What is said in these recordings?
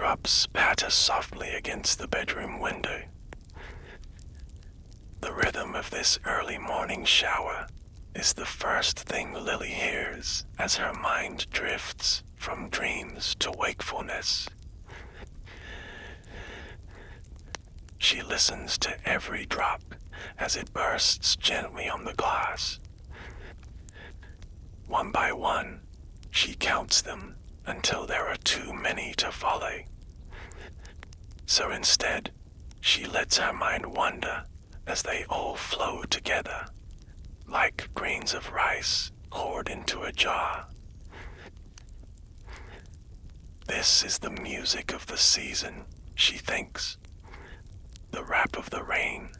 raindrops patter softly against the bedroom window. The rhythm of this early morning shower is the first thing Lily hears as her mind drifts from dreams to wakefulness. She listens to every drop as it bursts gently on the glass. One by one, she counts them until there are too many to follow. So instead, she lets her mind wander as they all flow together, like grains of rice poured into a jar. This is the music of the season, she thinks. The rap of the rain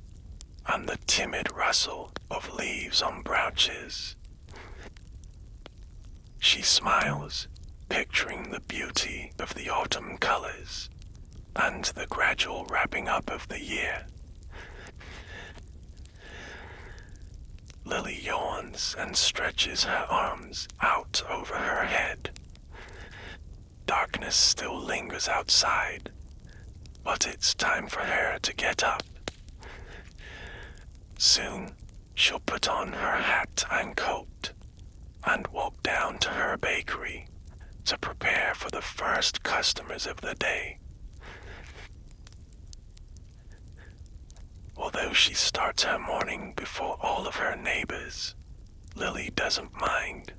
and the timid rustle of leaves on branches. She smiles, picturing the beauty of the autumn colors and the gradual wrapping up of the year. Lily yawns and stretches her arms out over her head. Darkness still lingers outside, but it's time for her to get up. Soon, she'll put on her hat and coat and walk down to her bakery to prepare for the first customers of the day. Although she starts her morning before all of her neighbors, Lily doesn't mind.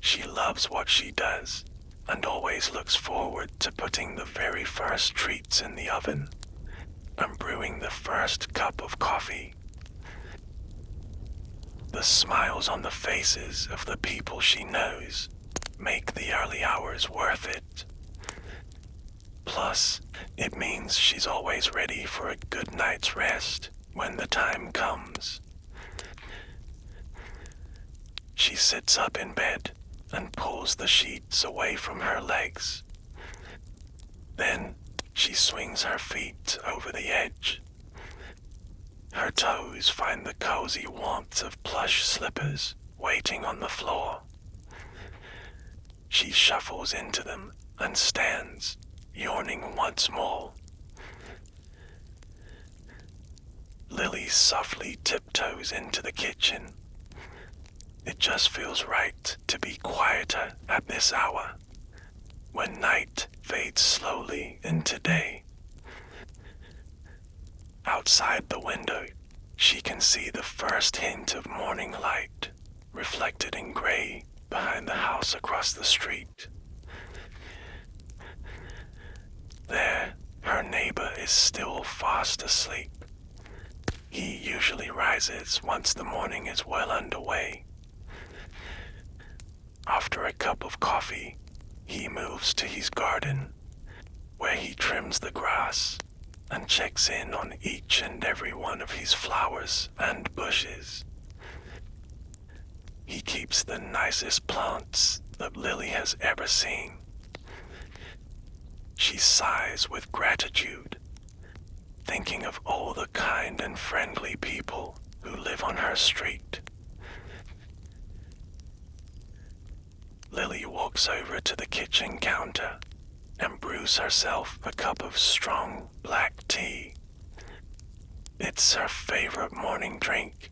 She loves what she does and always looks forward to putting the very first treats in the oven and brewing the first cup of coffee. The smiles on the faces of the people she knows make the early hours worth it. Plus, it means she's always ready for a good night's rest when the time comes. She sits up in bed and pulls the sheets away from her legs. Then she swings her feet over the edge. Her toes find the cozy warmth of plush slippers waiting on the floor. She shuffles into them and stands, yawning once more. Lily softly tiptoes into the kitchen. It just feels right to be quieter at this hour, when night fades slowly into day. Outside the window, she can see the first hint of morning light reflected in gray behind the house across the street. There, her neighbor is still fast asleep. He usually rises once the morning is well underway. After a cup of coffee, he moves to his garden, where he trims the grass and checks in on each and every one of his flowers and bushes. He keeps the nicest plants that Lily has ever seen. She sighs with gratitude, thinking of all the kind and friendly people who live on her street. Lily walks over to the kitchen counter and brews herself a cup of strong black tea. It's her favorite morning drink.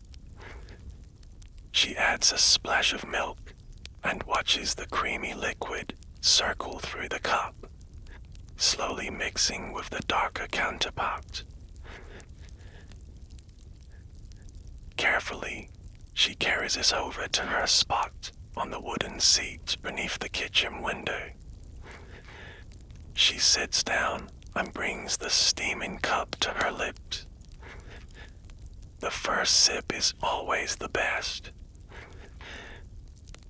She adds a splash of milk and watches the creamy liquid circle through the cup, slowly mixing with the darker counterpart. Carefully, she carries it over to her spot on the wooden seat beneath the kitchen window. She sits down and brings the steaming cup to her lips. The first sip is always the best.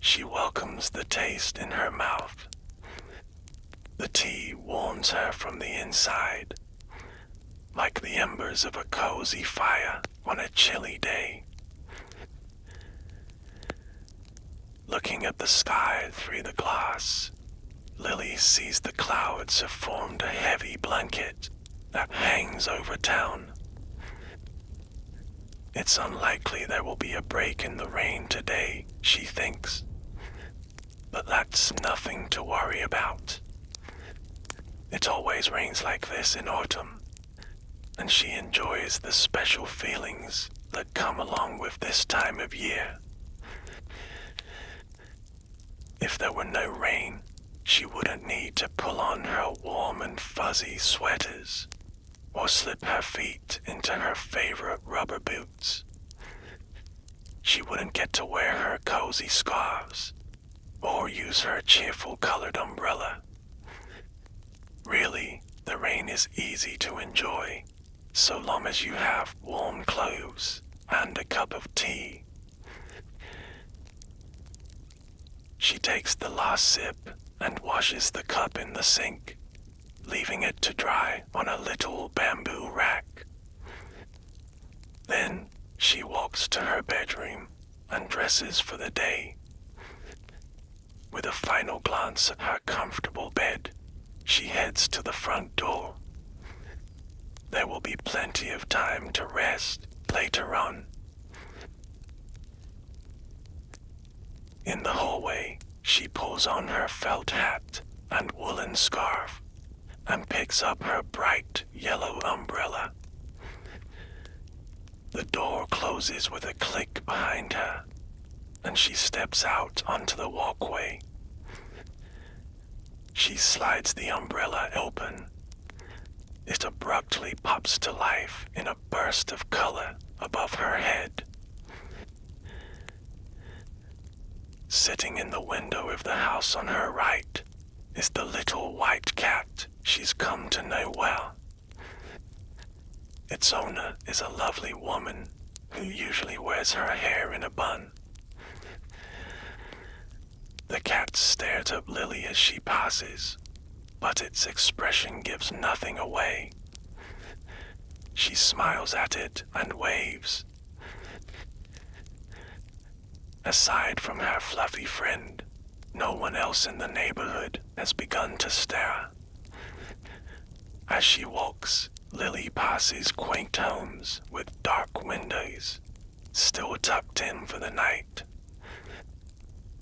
She welcomes the taste in her mouth. The tea warms her from the inside, like the embers of a cozy fire on a chilly day. Looking at the sky through the glass, Lily sees the clouds have formed a heavy blanket that hangs over town. It's unlikely there will be a break in the rain today, she thinks. But that's nothing to worry about. It always rains like this in autumn, and she enjoys the special feelings that come along with this time of year. If there were no rain, she wouldn't need to pull on her warm and fuzzy sweaters or slip her feet into her favorite rubber boots. She wouldn't get to wear her cozy scarves or use her cheerful colored umbrella. Really, the rain is easy to enjoy, so long as you have warm clothes and a cup of tea. She takes the last sip and washes the cup in the sink, leaving it to dry on a little bamboo rack. Then she walks to her bedroom and dresses for the day. With a final glance at her comfortable bed, she heads to the front door. There will be plenty of time to rest later on. In the hallway, she pulls on her felt hat and woolen scarf and picks up her bright yellow umbrella. The door closes with a click behind her, and she steps out onto the walkway. She slides the umbrella open. It abruptly pops to life in a burst of color above her head. Sitting in the window of the house on her right is the little white cat she's come to know well. Its owner is a lovely woman who usually wears her hair in a bun. The cat stares at Lily as she passes, but its expression gives nothing away. She smiles at it and waves. Aside from her fluffy friend, no one else in the neighborhood has begun to stare. As she walks, Lily passes quaint homes with dark windows, still tucked in for the night.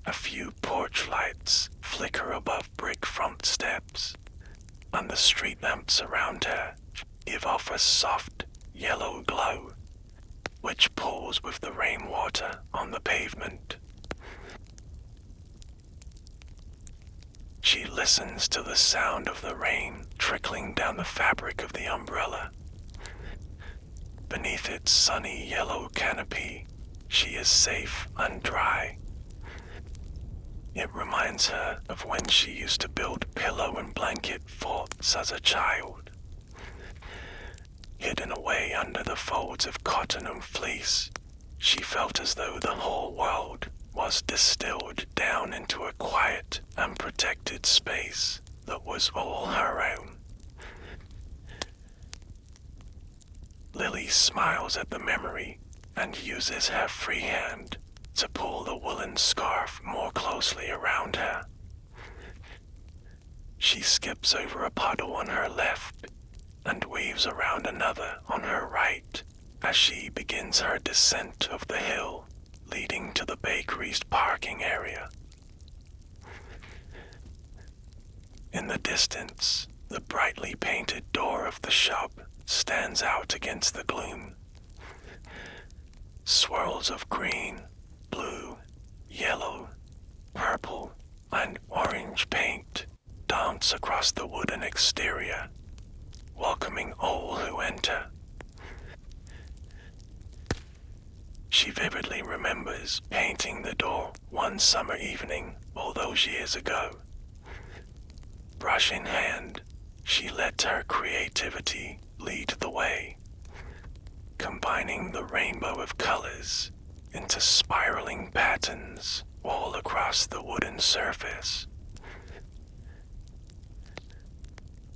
A few porch lights flicker above brick front steps, and the street lamps around her give off a soft yellow glow, which pools with the rainwater on the pavement. She listens to the sound of the rain trickling down the fabric of the umbrella. Beneath its sunny yellow canopy, she is safe and dry. It reminds her of when she used to build pillow and blanket forts as a child. Hidden away under the folds of cotton and fleece, she felt as though the whole world was distilled down into a quiet and protected space that was all her own. Lily smiles at the memory and uses her free hand to pull the woolen scarf more closely around her. She skips over a puddle on her left and weaves around another on her right as she begins her descent of the hill leading to the bakery's parking area. In the distance, the brightly painted door of the shop stands out against the gloom. Swirls of green, blue, yellow, purple, and orange paint dance across the wooden exterior, welcoming all who enter. She vividly remembers painting the door one summer evening all those years ago. Brush in hand, she let her creativity lead the way, combining the rainbow of colors into spiraling patterns all across the wooden surface.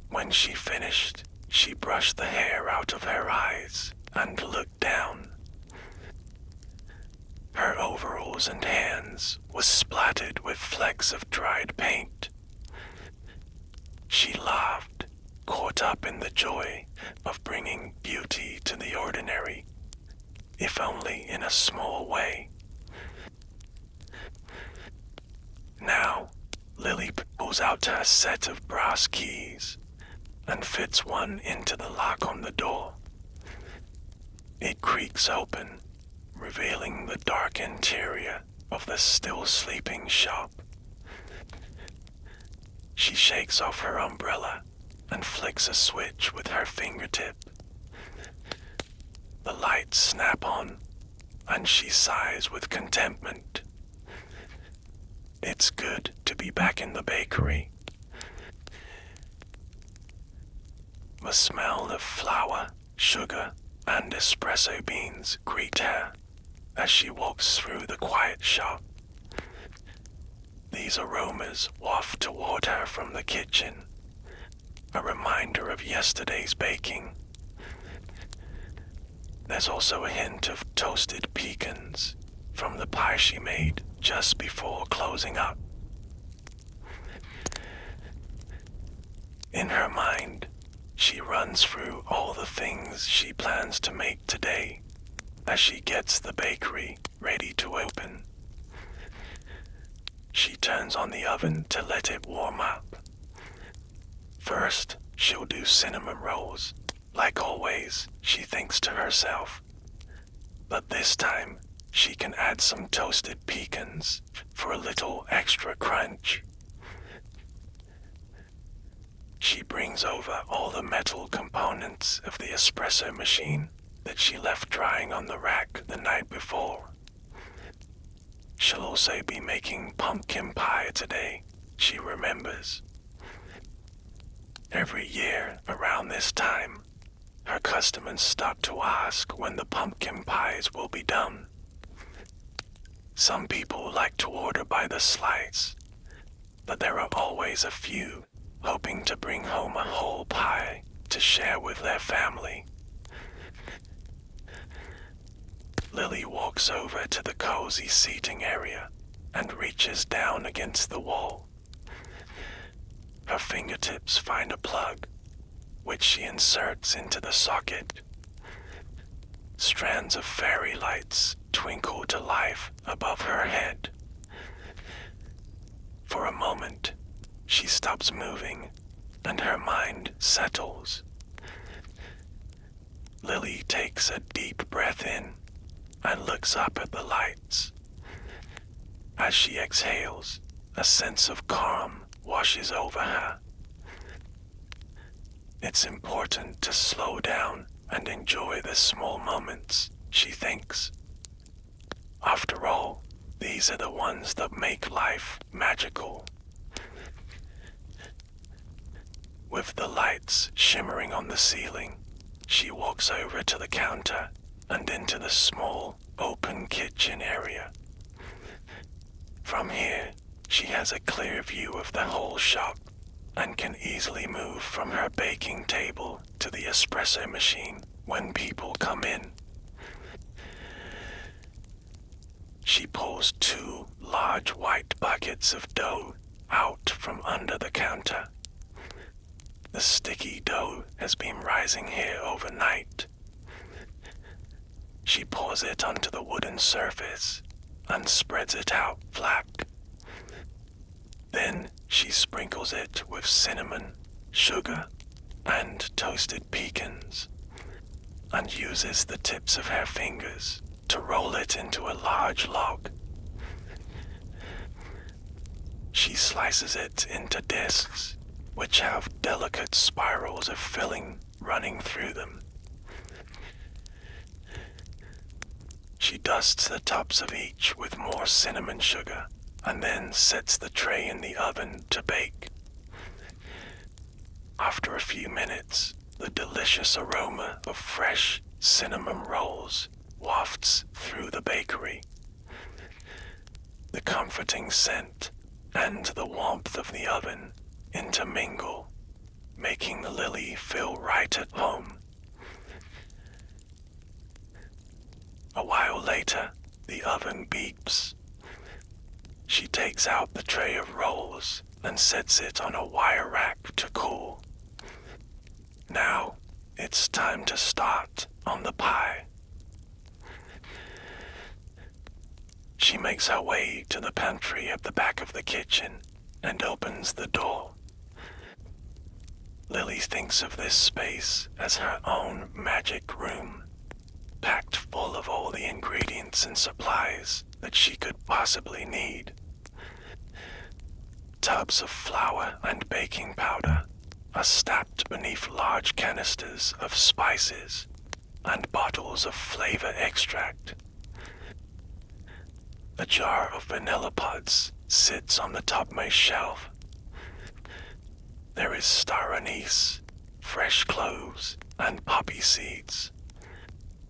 When she finished, she brushed the hair out of her eyes and looked down. Her overalls and hands were splattered with flecks of dried paint. She laughed, caught up in the joy of bringing beauty to the ordinary, if only in a small way. Now, Lily pulls out her set of brass keys and fits one into the lock on the door. It creaks open, revealing the dark interior of the still sleeping shop. She shakes off her umbrella and flicks a switch with her fingertip. The lights snap on, and she sighs with contentment. It's good to be back in the bakery. The smell of flour, sugar, and espresso beans greet her as she walks through the quiet shop. These aromas waft toward her from the kitchen, a reminder of yesterday's baking. There's also a hint of toasted pecans from the pie she made just before closing up. In her mind, she runs through all the things she plans to make today as she gets the bakery ready to open. She turns on the oven to let it warm up. First, she'll do cinnamon rolls. Like always, she thinks to herself. But this time, she can add some toasted pecans for a little extra crunch. She brings over all the metal components of the espresso machine that she left drying on the rack the night before. She'll also be making pumpkin pie today, she remembers. Every year around this time, her customers start to ask when the pumpkin pies will be done. Some people like to order by the slice, but there are always a few hoping to bring home a whole pie to share with their family. Lily walks over to the cozy seating area and reaches down against the wall. Her fingertips find a plug, which she inserts into the socket. Strands of fairy lights twinkle to life above her head. For a moment, she stops moving, and her mind settles. Lily takes a deep breath in and looks up at the lights. As she exhales, a sense of calm washes over her. It's important to slow down and enjoy the small moments, she thinks. After all, these are the ones that make life magical. With the lights shimmering on the ceiling, she walks over to the counter and into the small, open kitchen area. From here, she has a clear view of the whole shop and can easily move from her baking table to the espresso machine when people come in. She pulls 2 large white buckets of dough out from under the counter. The sticky dough has been rising here overnight. She pours it onto the wooden surface and spreads it out flat. Then she sprinkles it with cinnamon, sugar, and toasted pecans, and uses the tips of her fingers to roll it into a large log. She slices it into discs, which have delicate spirals of filling running through them. She dusts the tops of each with more cinnamon sugar, and then sets the tray in the oven to bake. After a few minutes, the delicious aroma of fresh cinnamon rolls wafts through the bakery. The comforting scent and the warmth of the oven intermingle, making Lily feel right at home. A while later, the oven beeps. She takes out the tray of rolls and sets it on a wire rack to cool. Now, it's time to start on the pie. She makes her way to the pantry at the back of the kitchen and opens the door. Lily thinks of this space as her own magic room, packed full of all the ingredients and supplies that she could possibly need. Tubs of flour and baking powder are stacked beneath large canisters of spices and bottles of flavor extract. A jar of vanilla pods sits on the topmost shelf. There is star anise, fresh cloves, and poppy seeds,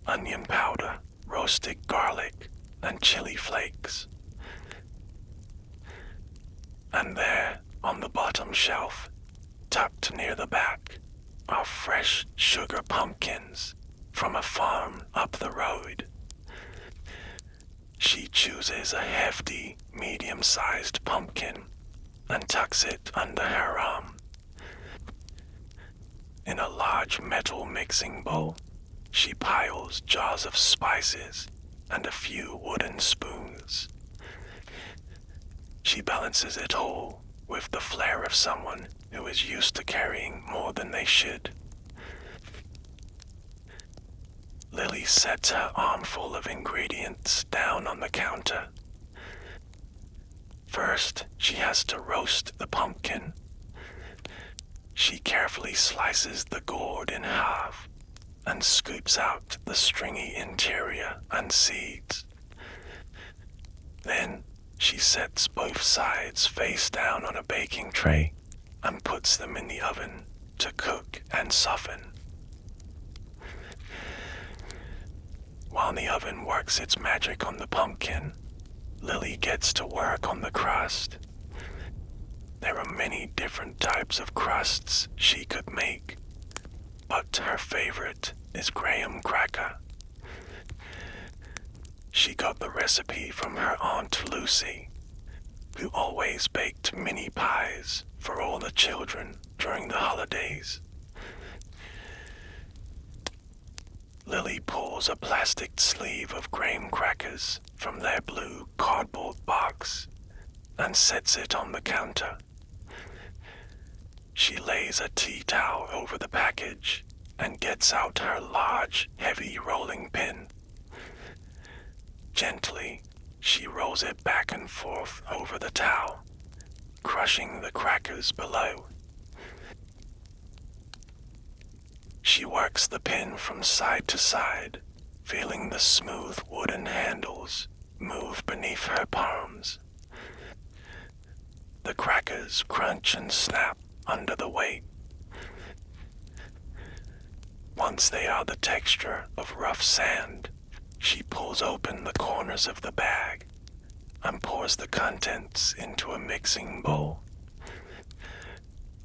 onion powder, roasted garlic, and chili flakes. And there, on the bottom shelf, tucked near the back, are fresh sugar pumpkins from a farm up the road. She chooses a hefty, medium-sized pumpkin and tucks it under her arm. In a large metal mixing bowl, she piles jars of spices and a few wooden spoons. She balances it all with the flair of someone who is used to carrying more than they should. Lily sets her armful of ingredients down on the counter. First, she has to roast the pumpkin. She carefully slices the gourd in half and scoops out the stringy interior and seeds. Then, she sets both sides face down on a baking tray and puts them in the oven to cook and soften. While the oven works its magic on the pumpkin, Lily gets to work on the crust. There are many different types of crusts she could make, but her favorite is graham cracker. She got the recipe from her Aunt Lucy, who always baked mini pies for all the children during the holidays. Lily pulls a plastic sleeve of graham crackers from their blue cardboard box and sets it on the counter. She lays a tea towel over the package and gets out her large, heavy rolling pin. Gently, she rolls it back and forth over the towel, crushing the crackers below. She works the pin from side to side, feeling the smooth wooden handles move beneath her palms. The crackers crunch and snap under the weight. Once they are the texture of rough sand, she pulls open the corners of the bag and pours the contents into a mixing bowl.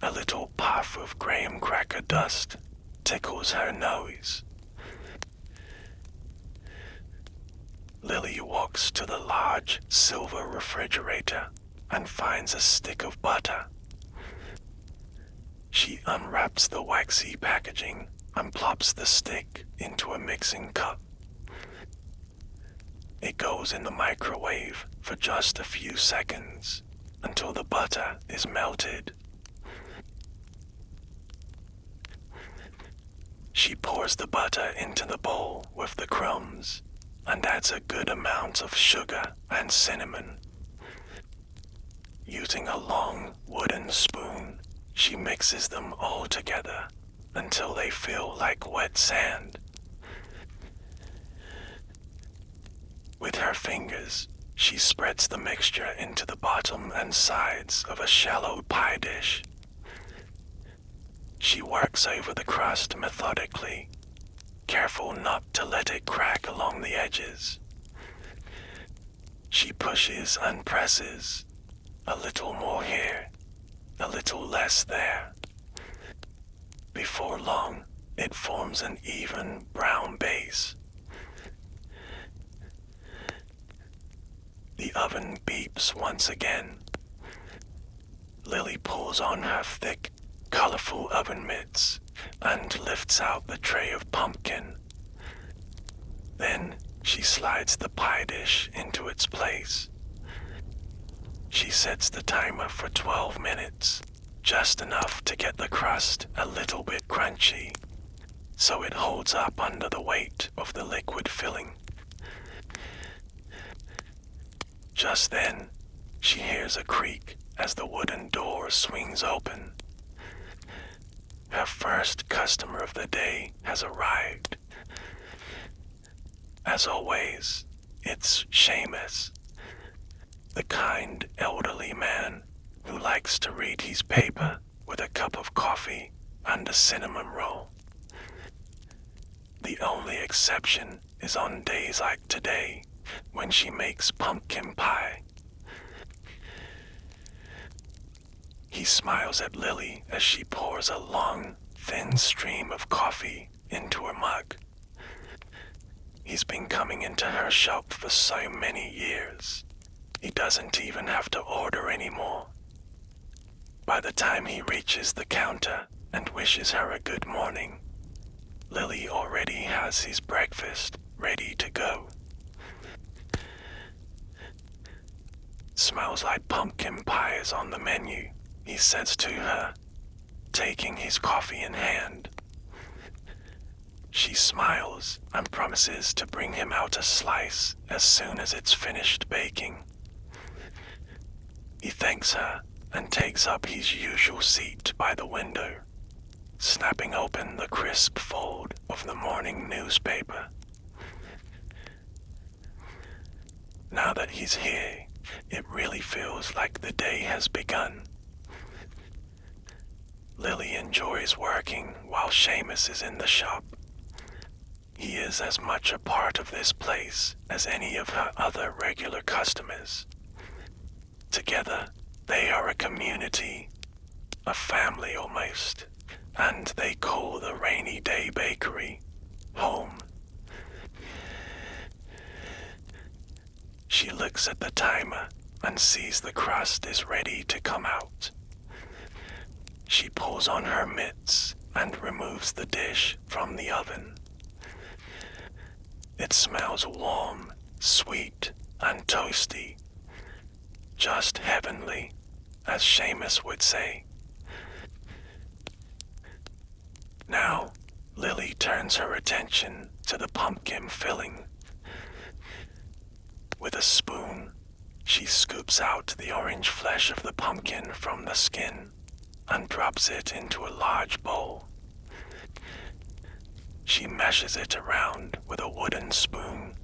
A little puff of graham cracker dust tickles her nose. Lily walks to the large silver refrigerator and finds a stick of butter. She unwraps the waxy packaging and plops the stick into a mixing cup. It goes in the microwave for just a few seconds until the butter is melted. She pours the butter into the bowl with the crumbs and adds a good amount of sugar and cinnamon. Using a long wooden spoon, she mixes them all together until they feel like wet sand. With her fingers, she spreads the mixture into the bottom and sides of a shallow pie dish. She works over the crust methodically, careful not to let it crack along the edges. She pushes and presses, a little more here, a little less there. Before long, it forms an even brown base. The oven beeps once again. Lily pulls on her thick, colorful oven mitts and lifts out the tray of pumpkin. Then she slides the pie dish into its place. She sets the timer for 12 minutes just enough to get the crust a little bit crunchy, so it holds up under the weight of the liquid filling. Just then, she hears a creak as the wooden door swings open. Her first customer of the day has arrived. As always, it's Seamus, the kind elderly man who likes to read his paper with a cup of coffee and a cinnamon roll. The only exception is on days like today, when she makes pumpkin pie. He smiles at Lily as she pours a long, thin stream of coffee into her mug. He's been coming into her shop for so many years, he doesn't even have to order anymore. By the time he reaches the counter and wishes her a good morning, Lily already has his breakfast ready to go. "Smells like pumpkin pie is on the menu," he says to her, taking his coffee in hand. She smiles and promises to bring him out a slice as soon as it's finished baking. He thanks her and takes up his usual seat by the window, snapping open the crisp fold of the morning newspaper. Now that he's here, it really feels like the day has begun. Lily enjoys working while Seamus is in the shop. He is as much a part of this place as any of her other regular customers. Together, they are a community, a family almost, and they call the Rainy Day Bakery home. She looks at the timer and sees the crust is ready to come out. She pulls on her mitts and removes the dish from the oven. It smells warm, sweet, and toasty. Just heavenly, as Seamus would say. Now, Lily turns her attention to the pumpkin filling. With a spoon, she scoops out the orange flesh of the pumpkin from the skin and drops it into a large bowl. She meshes it around with a wooden spoon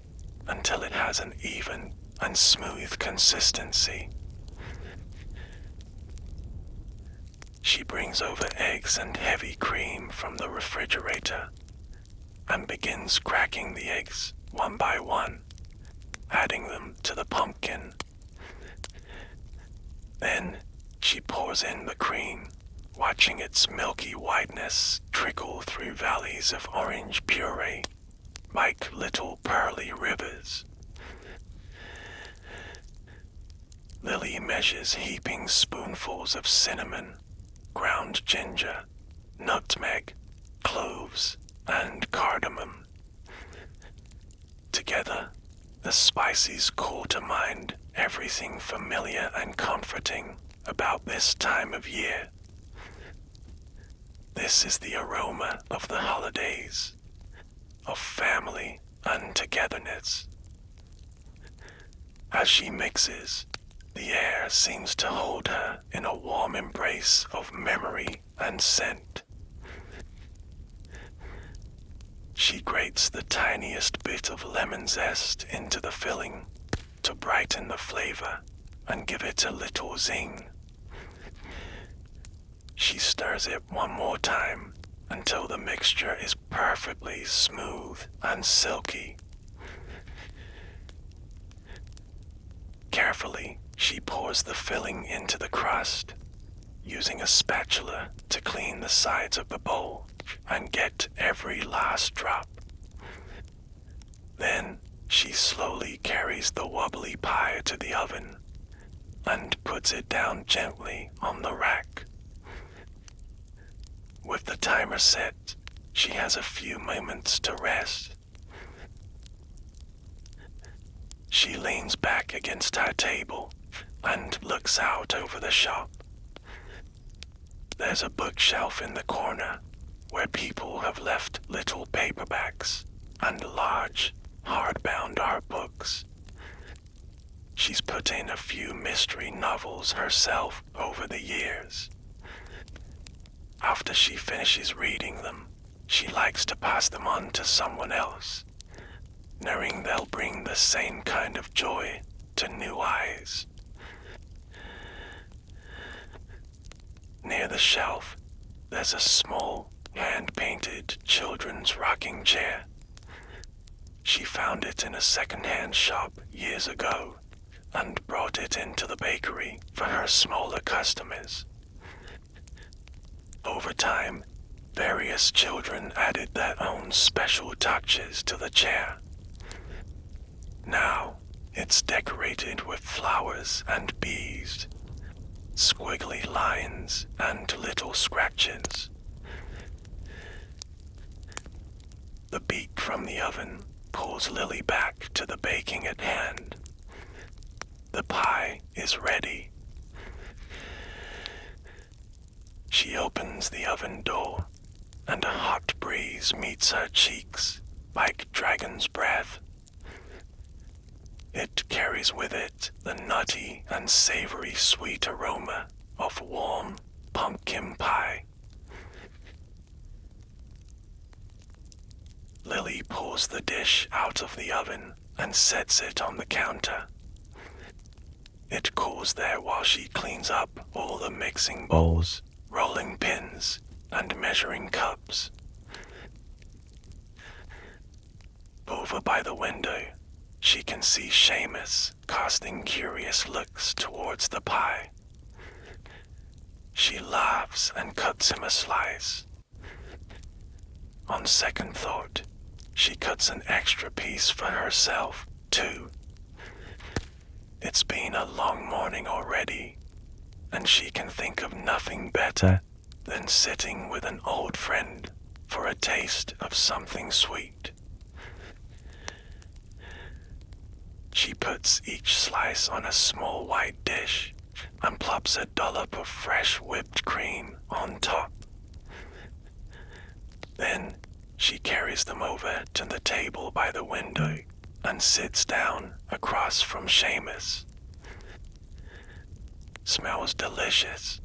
until it has an even and smooth consistency. She brings over eggs and heavy cream from the refrigerator and begins cracking the eggs one by one, adding them to the pumpkin. Then she pours in the cream, watching its milky whiteness trickle through valleys of orange puree like little pearly rivers. Lily measures heaping spoonfuls of cinnamon, ground ginger, nutmeg, cloves, and cardamom. Together, the spices call to mind everything familiar and comforting about this time of year. This is the aroma of the holidays, of family and togetherness. As she mixes, the air seems to hold her in a warm embrace of memory and scent. She grates the tiniest bit of lemon zest into the filling to brighten the flavor and give it a little zing. She stirs it one more time until the mixture is perfectly smooth and silky. Carefully, she pours the filling into the crust, using a spatula to clean the sides of the bowl and get every last drop. Then she slowly carries the wobbly pie to the oven and puts it down gently on the rack. With the timer set, she has a few moments to rest. She leans back against her table and looks out over the shop. There's a bookshelf in the corner where people have left little paperbacks and large, hardbound art books. She's put in a few mystery novels herself over the years. After she finishes reading them, she likes to pass them on to someone else, knowing they'll bring the same kind of joy to new eyes. Near the shelf, there's a small, hand-painted children's rocking chair. She found it in a second-hand shop years ago and brought it into the bakery for her smaller customers. Over time, various children added their own special touches to the chair. Now, it's decorated with flowers and bees, squiggly lines and little scratches. The beat from the oven pulls Lily back to the baking at hand. The pie is ready. She opens the oven door, and a hot breeze meets her cheeks like dragon's breath. It carries with it the nutty and savory sweet aroma of warm pumpkin pie. Lily pulls the dish out of the oven and sets it on the counter. It cools there while she cleans up all the mixing bowls, rolling pins, and measuring cups. Over by the window, she can see Seamus casting curious looks towards the pie. She laughs and cuts him a slice. On second thought, she cuts an extra piece for herself, too. It's been a long morning already, and she can think of nothing better than sitting with an old friend for a taste of something sweet. She puts each slice on a small white dish and plops a dollop of fresh whipped cream on top. Then she carries them over to the table by the window and sits down across from Seamus. Smells delicious,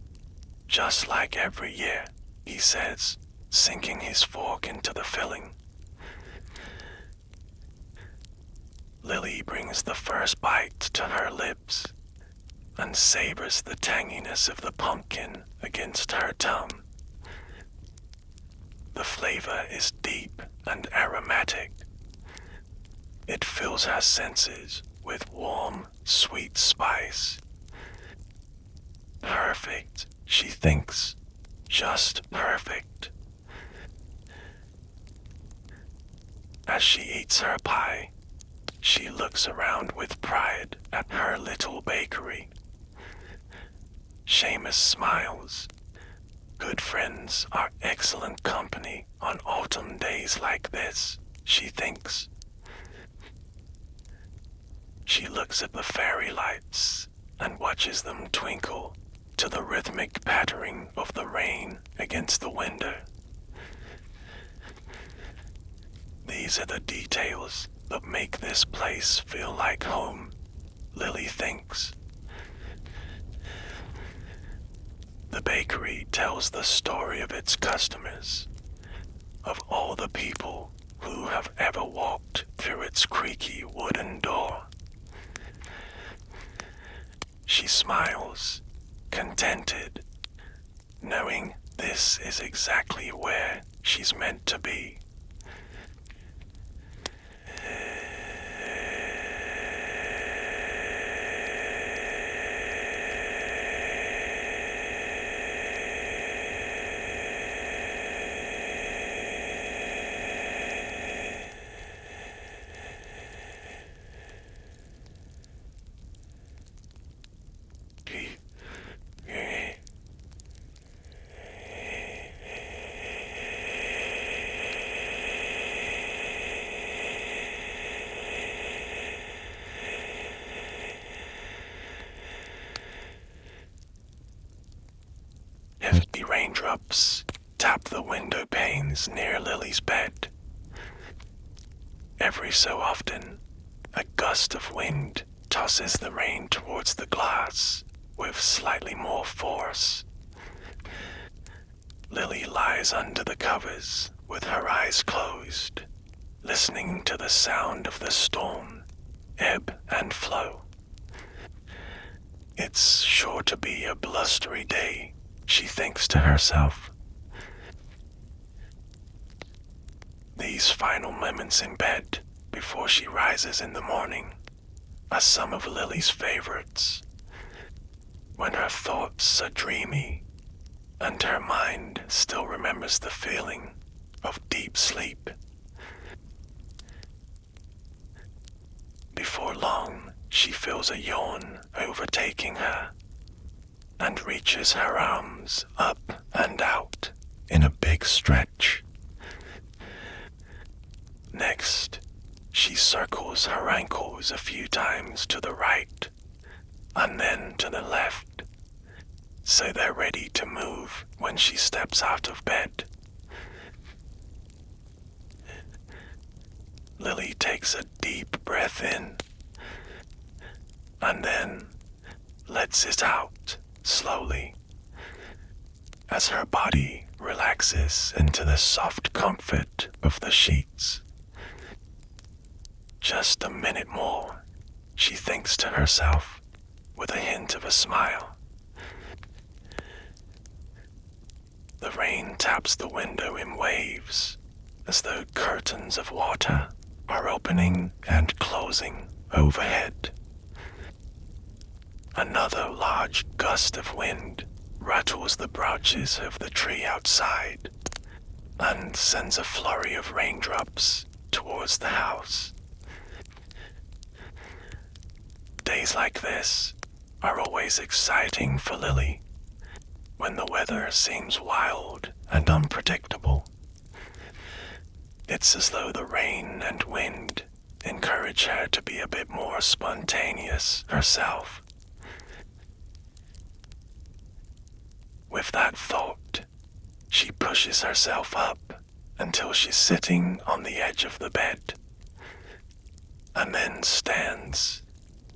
just like every year, he says, sinking his fork into the filling. Lily brings the first bite to her lips and savors the tanginess of the pumpkin against her tongue. The flavor is deep and aromatic. It fills her senses with warm, sweet spice. Perfect, she thinks, just perfect. As she eats her pie, she looks around with pride at her little bakery. Seamus smiles. Good friends are excellent company on autumn days like this, she thinks. She looks at the fairy lights and watches them twinkle to the rhythmic pattering of the rain against the window. These are the details that make this place feel like home, Lily thinks. The bakery tells the story of its customers, of all the people who have ever walked through its creaky wooden door. She smiles, contented, knowing this is exactly where she's meant to be. Heavy rain raindrops tap the window panes near Lily's bed. Every so often, a gust of wind tosses the rain towards the glass with slightly more force. Lily lies under the covers with her eyes closed, listening to the sound of the storm, ebb and flow. It's sure to be a blustery day, she thinks to herself. These final moments in bed before she rises in the morning are some of Lily's favorites, when her thoughts are dreamy and her mind still remembers the feeling of deep sleep. Before long, she feels a yawn overtaking her and reaches her arms up and out in a big stretch. Next, she circles her ankles a few times to the right and then to the left, so they're ready to move when she steps out of bed. Lily takes a deep breath in and then lets it out slowly as her body relaxes into the soft comfort of the sheets. Just a minute more, she thinks to herself with a hint of a smile. The rain taps the window in waves, as though curtains of water are opening and closing overhead. Another large gust of wind rattles the branches of the tree outside and sends a flurry of raindrops towards the house. Days like this are always exciting for Lily, when the weather seems wild and unpredictable. It's as though the rain and wind encourage her to be a bit more spontaneous herself. With that thought, she pushes herself up until she's sitting on the edge of the bed, and then stands,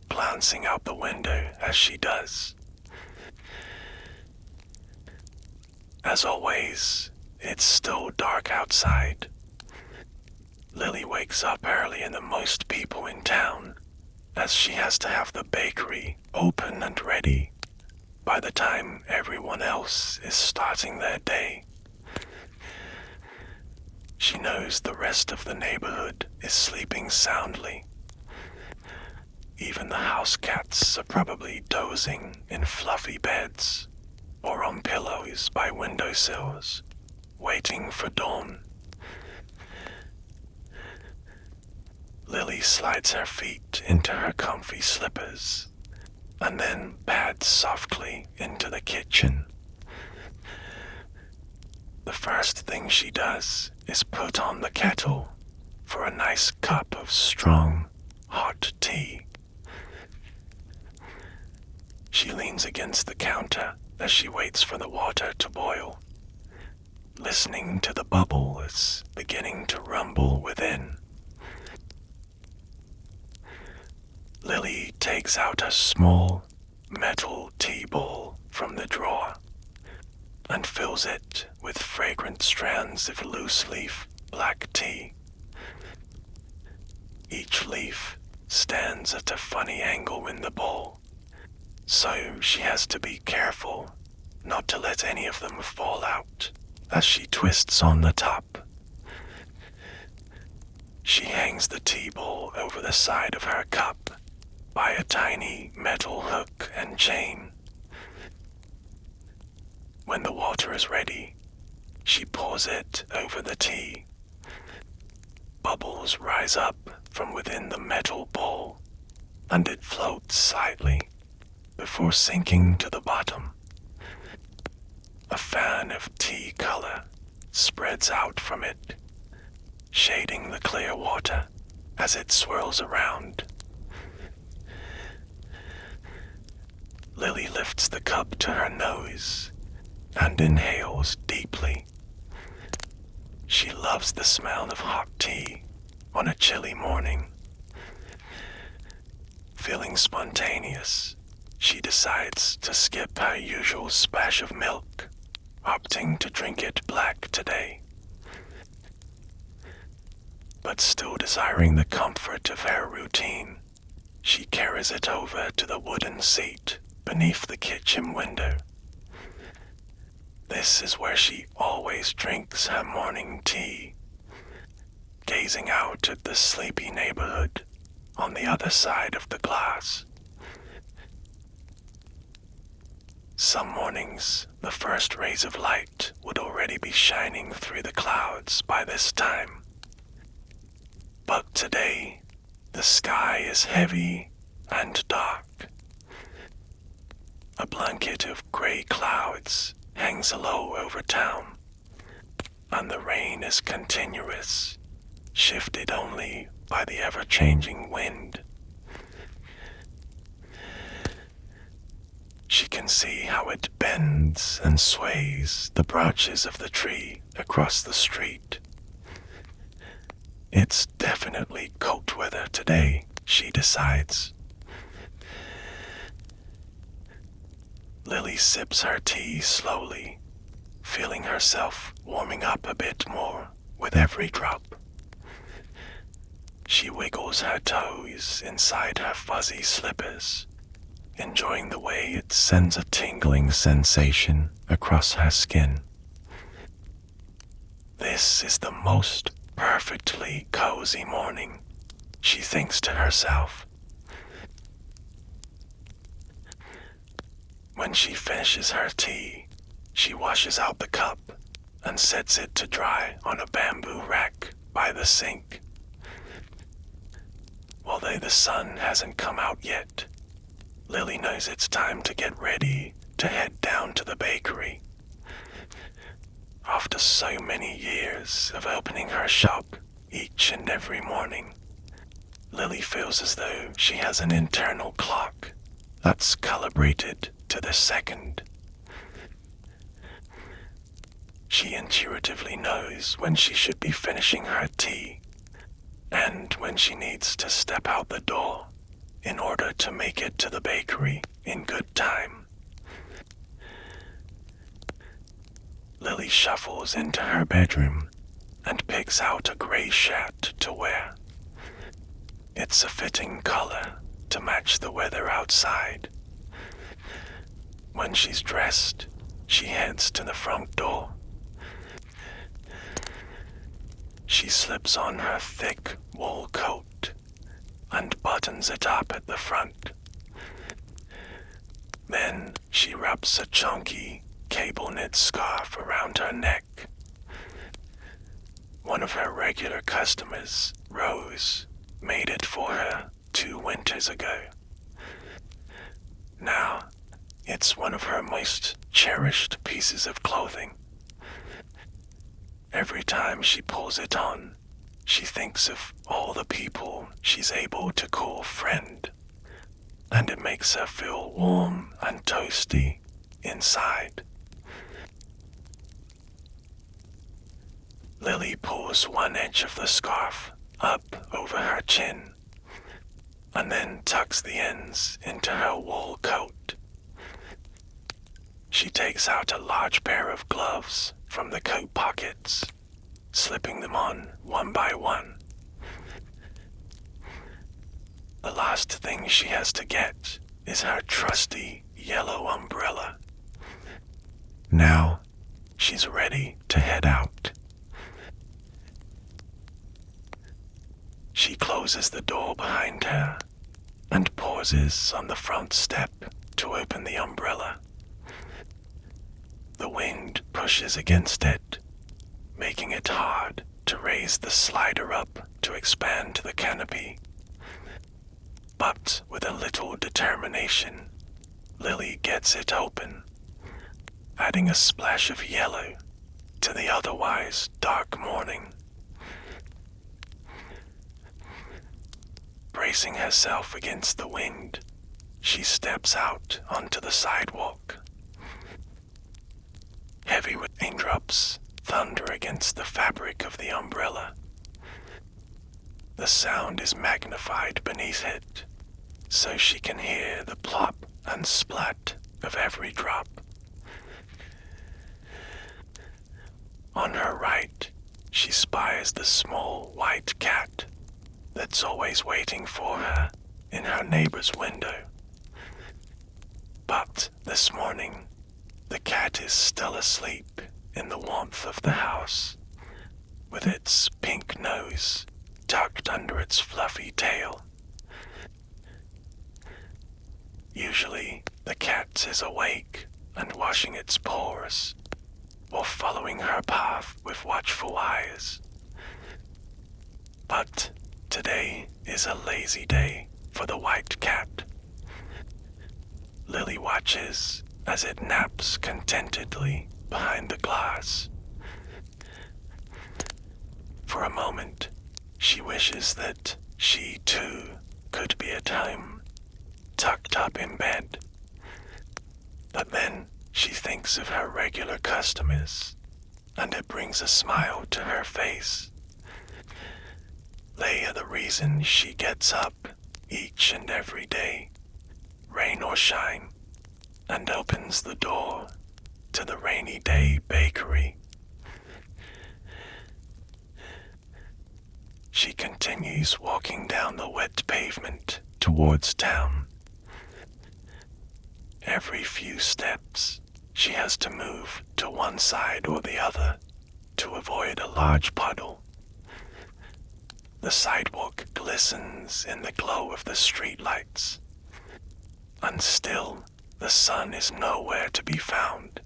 glancing out the window as she does. As always, it's still dark outside. Lily wakes up earlier than most people in town, as she has to have the bakery open and ready by the time everyone else is starting their day. She knows the rest of the neighborhood is sleeping soundly. Even the house cats are probably dozing in fluffy beds or on pillows by windowsills, waiting for dawn. Lily slides her feet into her comfy slippers and then pads softly into the kitchen. The first thing she does is put on the kettle for a nice cup of strong, hot tea. She leans against the counter as she waits for the water to boil, listening to the bubbles beginning to rumble within. Lily takes out a small metal tea bowl from the drawer and fills it with fragrant strands of loose-leaf black tea. Each leaf stands at a funny angle in the bowl, so she has to be careful not to let any of them fall out as she twists on the top. She hangs the tea bowl over the side of her cup by a tiny metal hook and chain. When the water is ready, she pours it over the tea. Bubbles rise up from within the metal bowl, and it floats slightly before sinking to the bottom. A fan of tea color spreads out from it, shading the clear water as it swirls around. Lily lifts the cup to her nose and inhales deeply. She loves the smell of hot tea on a chilly morning. Feeling spontaneous, she decides to skip her usual splash of milk, opting to drink it black today. But still desiring the comfort of her routine, she carries it over to the wooden seat beneath the kitchen window. This is where she always drinks her morning tea, gazing out at the sleepy neighborhood on the other side of the glass. Some mornings, the first rays of light would already be shining through the clouds by this time. But today, the sky is heavy and dark. A blanket of gray clouds hangs low over town, and the rain is continuous, shifted only by the ever-changing wind. She can see how it bends and sways the branches of the tree across the street. It's definitely cold weather today, she decides. Lily sips her tea slowly, feeling herself warming up a bit more with every drop. She wiggles her toes inside her fuzzy slippers, enjoying the way it sends a tingling sensation across her skin. This is the most perfectly cozy morning, she thinks to herself. When she finishes her tea, she washes out the cup and sets it to dry on a bamboo rack by the sink. Although the sun hasn't come out yet, Lily knows it's time to get ready to head down to the bakery. After so many years of opening her shop each and every morning, Lily feels as though she has an internal clock that's calibrated to the second. She intuitively knows when she should be finishing her tea and when she needs to step out the door in order to make it to the bakery in good time. Lily shuffles into her bedroom and picks out a gray shirt to wear. It's a fitting color to match the weather outside. When she's dressed, she heads to the front door. She slips on her thick wool coat and buttons it up at the front. Then she wraps a chunky cable-knit scarf around her neck. One of her regular customers, Rose, made it for her 2 winters ago. Now, it's one of her most cherished pieces of clothing. Every time she pulls it on, she thinks of all the people she's able to call friend, and it makes her feel warm and toasty inside. Lily pulls one edge of the scarf up over her chin, and then tucks the ends into her wool coat. She takes out a large pair of gloves from the coat pockets, slipping them on one by one. The last thing she has to get is her trusty yellow umbrella. Now, she's ready to head out. She closes the door behind her and pauses on the front step to open the umbrella. The wind pushes against it, making it hard to raise the slider up to expand the canopy. But with a little determination, Lily gets it open, adding a splash of yellow to the otherwise dark morning. Bracing herself against the wind, she steps out onto the sidewalk. heavy with raindrops thunder against the fabric of the umbrella. The sound is magnified beneath it, so she can hear the plop and splat of every drop. On her right, she spies the small white cat that's always waiting for her in her neighbor's window. But this morning, the cat is still asleep in the warmth of the house, with its pink nose tucked under its fluffy tail. Usually, the cat is awake and washing its paws, or following her path with watchful eyes. But today is a lazy day for the white cat. Lily watches as it naps contentedly behind the glass. For a moment, she wishes that she too could be at home, tucked up in bed. But then she thinks of her regular customers, and it brings a smile to her face. They are the reason she gets up each and every day, rain or shine, and opens the door to the rainy day bakery. She continues walking down the wet pavement towards town. Every few steps, she has to move to one side or the other to avoid a large puddle. The sidewalk glistens in the glow of the streetlights, and still the sun is nowhere to be found.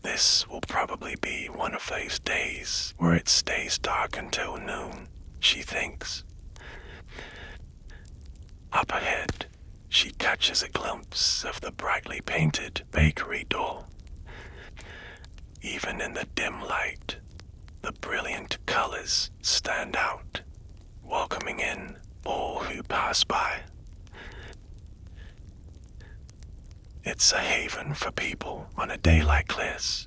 This will probably be one of those days where it stays dark until noon, she thinks. Up ahead, she catches a glimpse of the brightly painted bakery door. Even in the dim light, the brilliant colors stand out, welcoming in all who pass by. It's a haven for people on a day like this.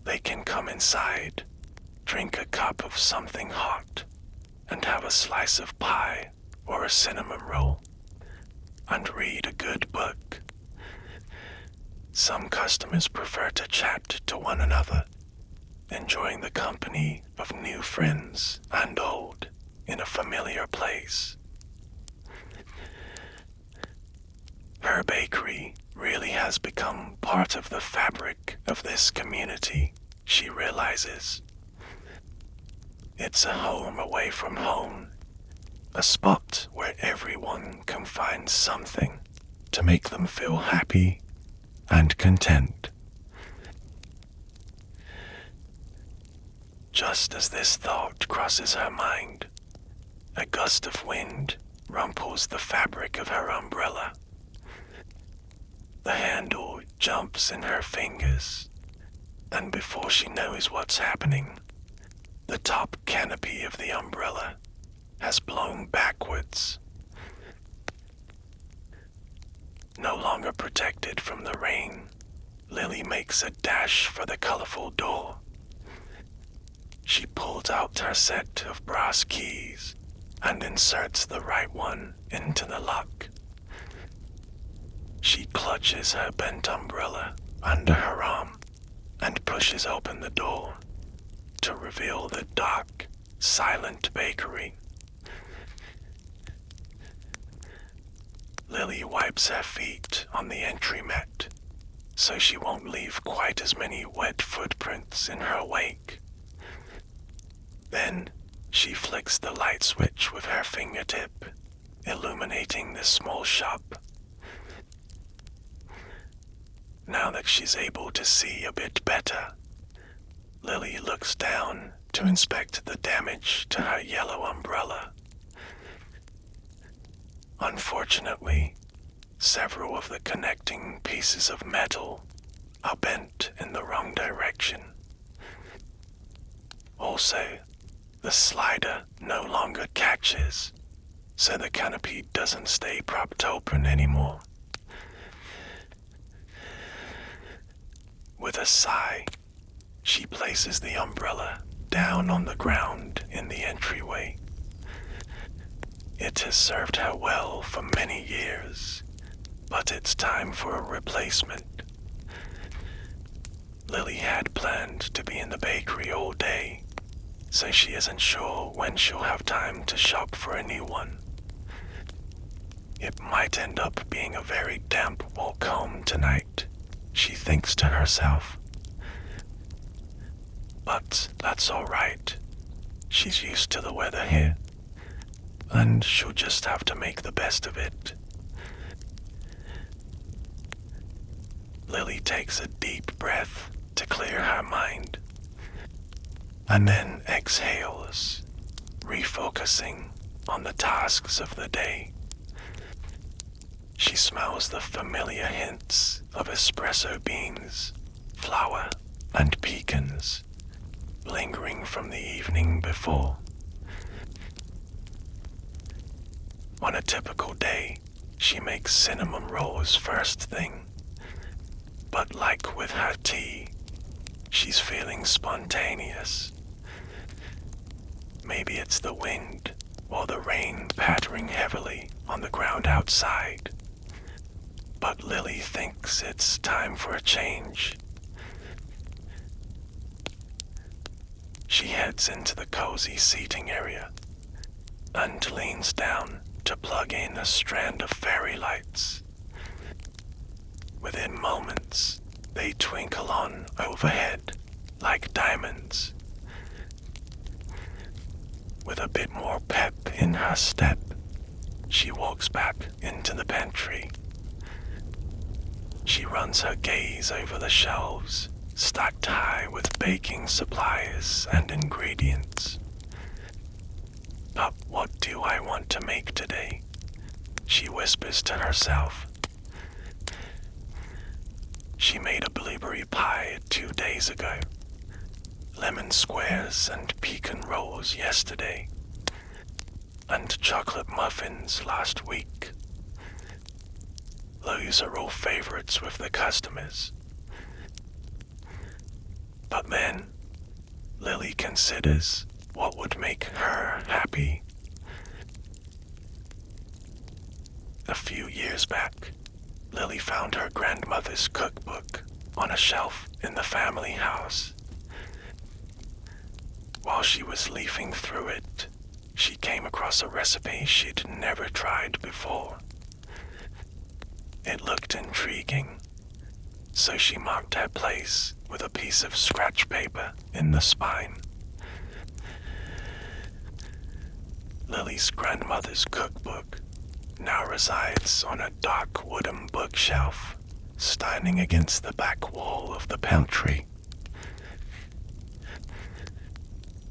They can come inside, drink a cup of something hot, and have a slice of pie or a cinnamon roll, and read a good book. Some customers prefer to chat to one another, enjoying the company of new friends and old in a familiar place. Her bakery really has become part of the fabric of this community, she realizes. It's a home away from home, a spot where everyone can find something to make them feel happy and content. Just as this thought crosses her mind, a gust of wind rumples the fabric of her umbrella. The handle jumps in her fingers, and before she knows what's happening, the top canopy of the umbrella has blown backwards. No longer protected from the rain, Lily makes a dash for the colorful door. She pulls out her set of brass keys and inserts the right one into the lock. She clutches her bent umbrella under her arm and pushes open the door to reveal the dark, silent bakery. Lily wipes her feet on the entry mat so she won't leave quite as many wet footprints in her wake. Then she flicks the light switch with her fingertip, illuminating the small shop. Now that she's able to see a bit better, Lily looks down to inspect the damage to her yellow umbrella. Unfortunately, several of the connecting pieces of metal are bent in the wrong direction. Also, the slider no longer catches, so the canopy doesn't stay propped open anymore. a sigh, she places the umbrella down on the ground in the entryway. It has served her well for many years, but it's time for a replacement. Lily had planned to be in the bakery all day, so she isn't sure when she'll have time to shop for a new one. It might end up being a very damp walk home tonight, she thinks to herself. But that's all right. She's used to the weather here, and she'll just have to make the best of it. Lily takes a deep breath to clear her mind, and then exhales, refocusing on the tasks of the day. She smells the familiar hints of espresso beans, flour, and pecans, lingering from the evening before. On a typical day, she makes cinnamon rolls first thing, but like with her tea, she's feeling spontaneous. Maybe it's the wind or the rain pattering heavily on the ground outside, but Lily thinks it's time for a change. She heads into the cozy seating area and leans down to plug in a strand of fairy lights. Within moments, they twinkle on overhead like diamonds. With a bit more pep in her step, she walks back into the pantry. She runs her gaze over the shelves, stacked high with baking supplies and ingredients. But what do I want to make today? She whispers to herself. She made a blueberry pie 2 days ago, lemon squares and pecan rolls yesterday, and chocolate muffins last week. Those are all favorites with the customers. But then, Lily considers what would make her happy. A few years back, Lily found her grandmother's cookbook on a shelf in the family house. While she was leafing through it, she came across a recipe she'd never tried before. It looked intriguing, so she marked her place with a piece of scratch paper in the spine. Lily's grandmother's cookbook now resides on a dark wooden bookshelf, standing against the back wall of the pantry.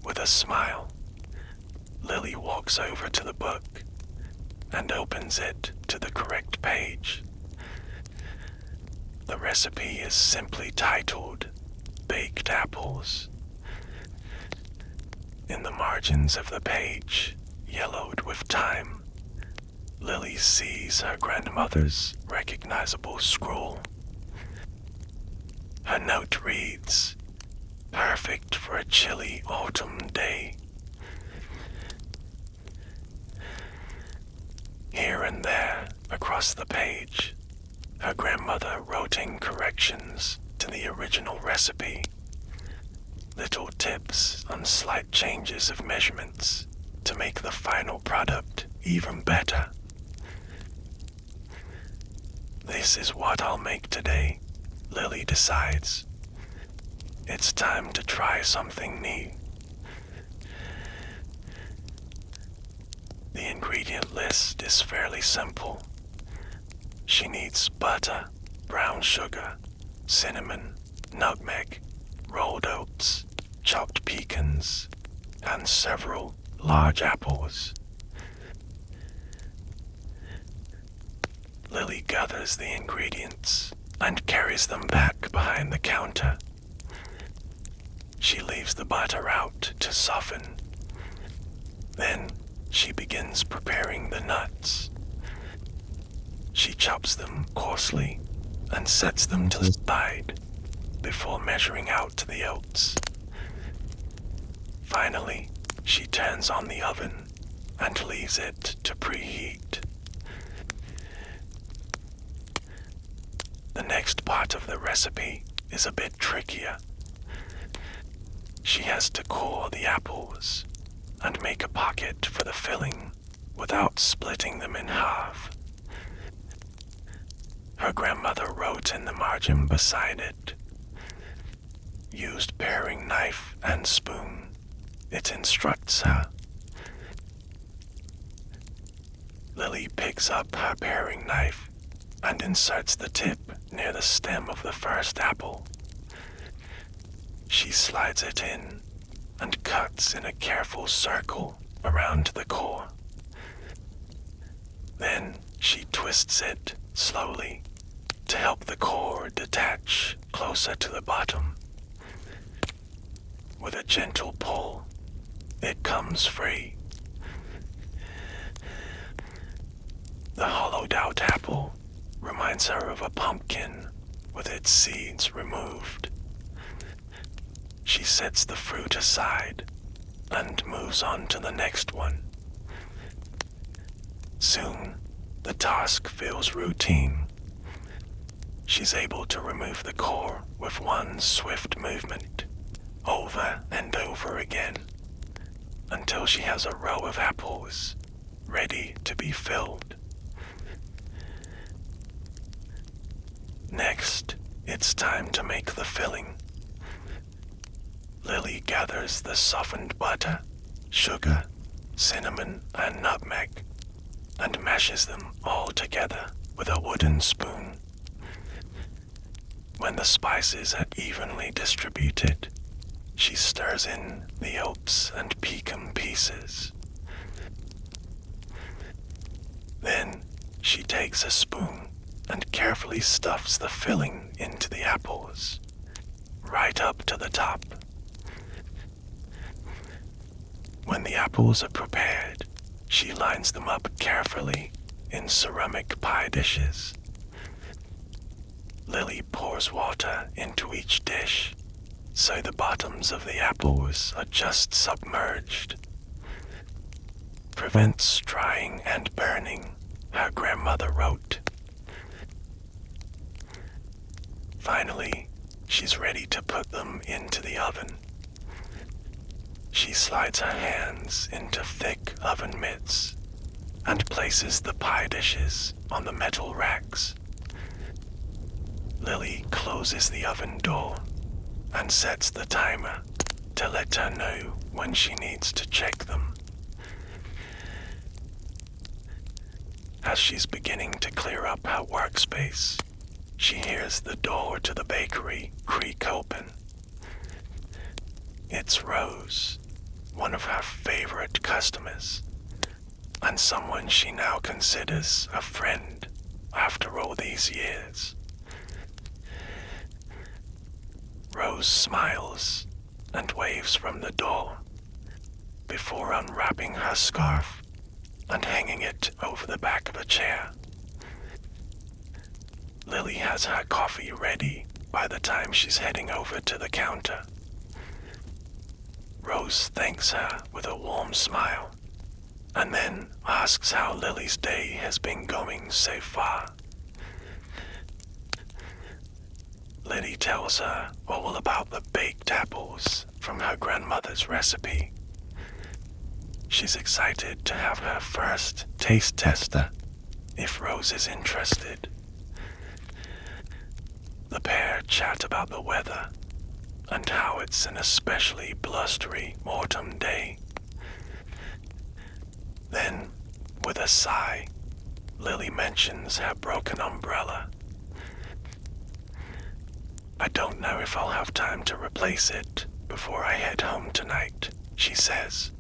With a smile, Lily walks over to the book and opens it to the correct page. The recipe is simply titled Baked Apples. In the margins of the page, yellowed with time, Lily sees her grandmother's recognizable scroll. Her note reads, "Perfect for a chilly autumn day." Here and there, across the page, her grandmother wrote in corrections to the original recipe, little tips on slight changes of measurements to make the final product even better. This is what I'll make today, Lily decides. It's time to try something new. The ingredient list is fairly simple. She needs butter, brown sugar, cinnamon, nutmeg, rolled oats, chopped pecans, and several large apples. Lily gathers the ingredients and carries them back behind the counter. She leaves the butter out to soften. Then she begins preparing the nuts. She chops them coarsely and sets them to the side. before measuring out the oats. Finally, she turns on the oven and leaves it to preheat. The next part of the recipe is a bit trickier. She has to core the apples and make a pocket for the filling without splitting them in half. Her grandmother wrote in the margin beside it, "Used paring knife and spoon." It instructs her. Lily picks up her paring knife and inserts the tip near the stem of the first apple. She slides it in and cuts in a careful circle around the core. Then she twists it slowly to help the core detach closer to the bottom. With a gentle pull, it comes free. The hollowed-out apple reminds her of a pumpkin with its seeds removed. She sets the fruit aside and moves on to the next one. Soon, the task feels routine. She's able to remove the core with one swift movement, over and over again, until she has a row of apples ready to be filled. Next, it's time to make the filling. Lily gathers the softened butter, sugar, cinnamon, and nutmeg, and mashes them all together with a wooden spoon. When the spices are evenly distributed, she stirs in the oats and pecan pieces. Then she takes a spoon and carefully stuffs the filling into the apples, right up to the top. When the apples are prepared, she lines them up carefully in ceramic pie dishes. Lily pours water into each dish, so the bottoms of the apples are just submerged. Prevents drying and burning, her grandmother wrote. Finally, she's ready to put them into the oven. She slides her hands into thick oven mitts and places the pie dishes on the metal racks. Lily closes the oven door and sets the timer to let her know when she needs to check them. As she's beginning to clear up her workspace, she hears the door to the bakery creak open. It's Rose, one of her favorite customers, and someone she now considers a friend after all these years. Rose smiles and waves from the door before unwrapping her scarf and hanging it over the back of a chair. Lily has her coffee ready by the time she's heading over to the counter. Rose thanks her with a warm smile and then asks how Lily's day has been going so far. Lily tells her all about the baked apples from her grandmother's recipe. She's excited to have her first taste tester if Rose is interested. The pair chat about the weather and how it's an especially blustery autumn day. Then, with a sigh, Lily mentions her broken umbrella. "I don't know if I'll have time to replace it before I head home tonight," she says.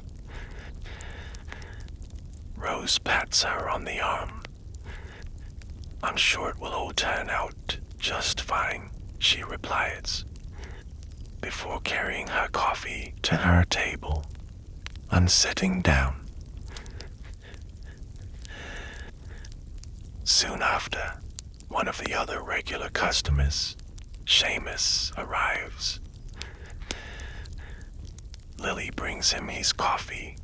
Rose pats her on the arm. "I'm sure it will all turn out just fine," she replies, before carrying her coffee to her table and sitting down. Soon after, one of the other regular customers, Seamus arrives. Lily brings him his coffee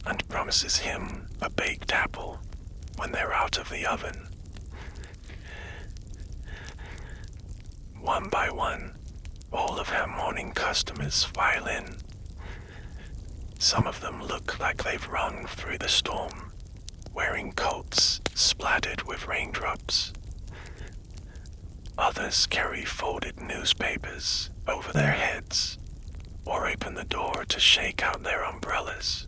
and promises him a baked apple when they're out of the oven. One by one, all of her morning customers file in. Some of them look like they've run through the storm, wearing coats splattered with raindrops. Others carry folded newspapers over their heads, or open the door to shake out their umbrellas.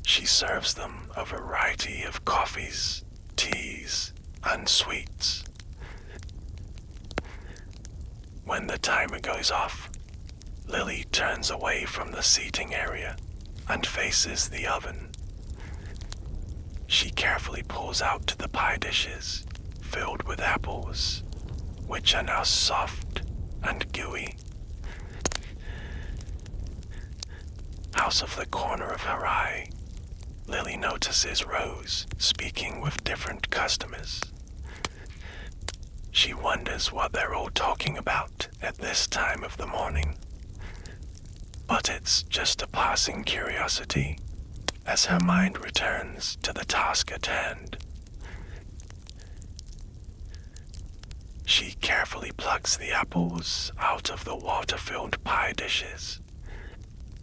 She serves them a variety of coffees, teas, and sweets. When the timer goes off, Lily turns away from the seating area and faces the oven. She carefully pulls out the pie dishes filled with apples, which are now soft and gooey. Out of the corner of her eye, Lily notices Rose speaking with different customers. She wonders what they're all talking about at this time of the morning. But it's just a passing curiosity as her mind returns to the task at hand. She carefully plucks the apples out of the water-filled pie dishes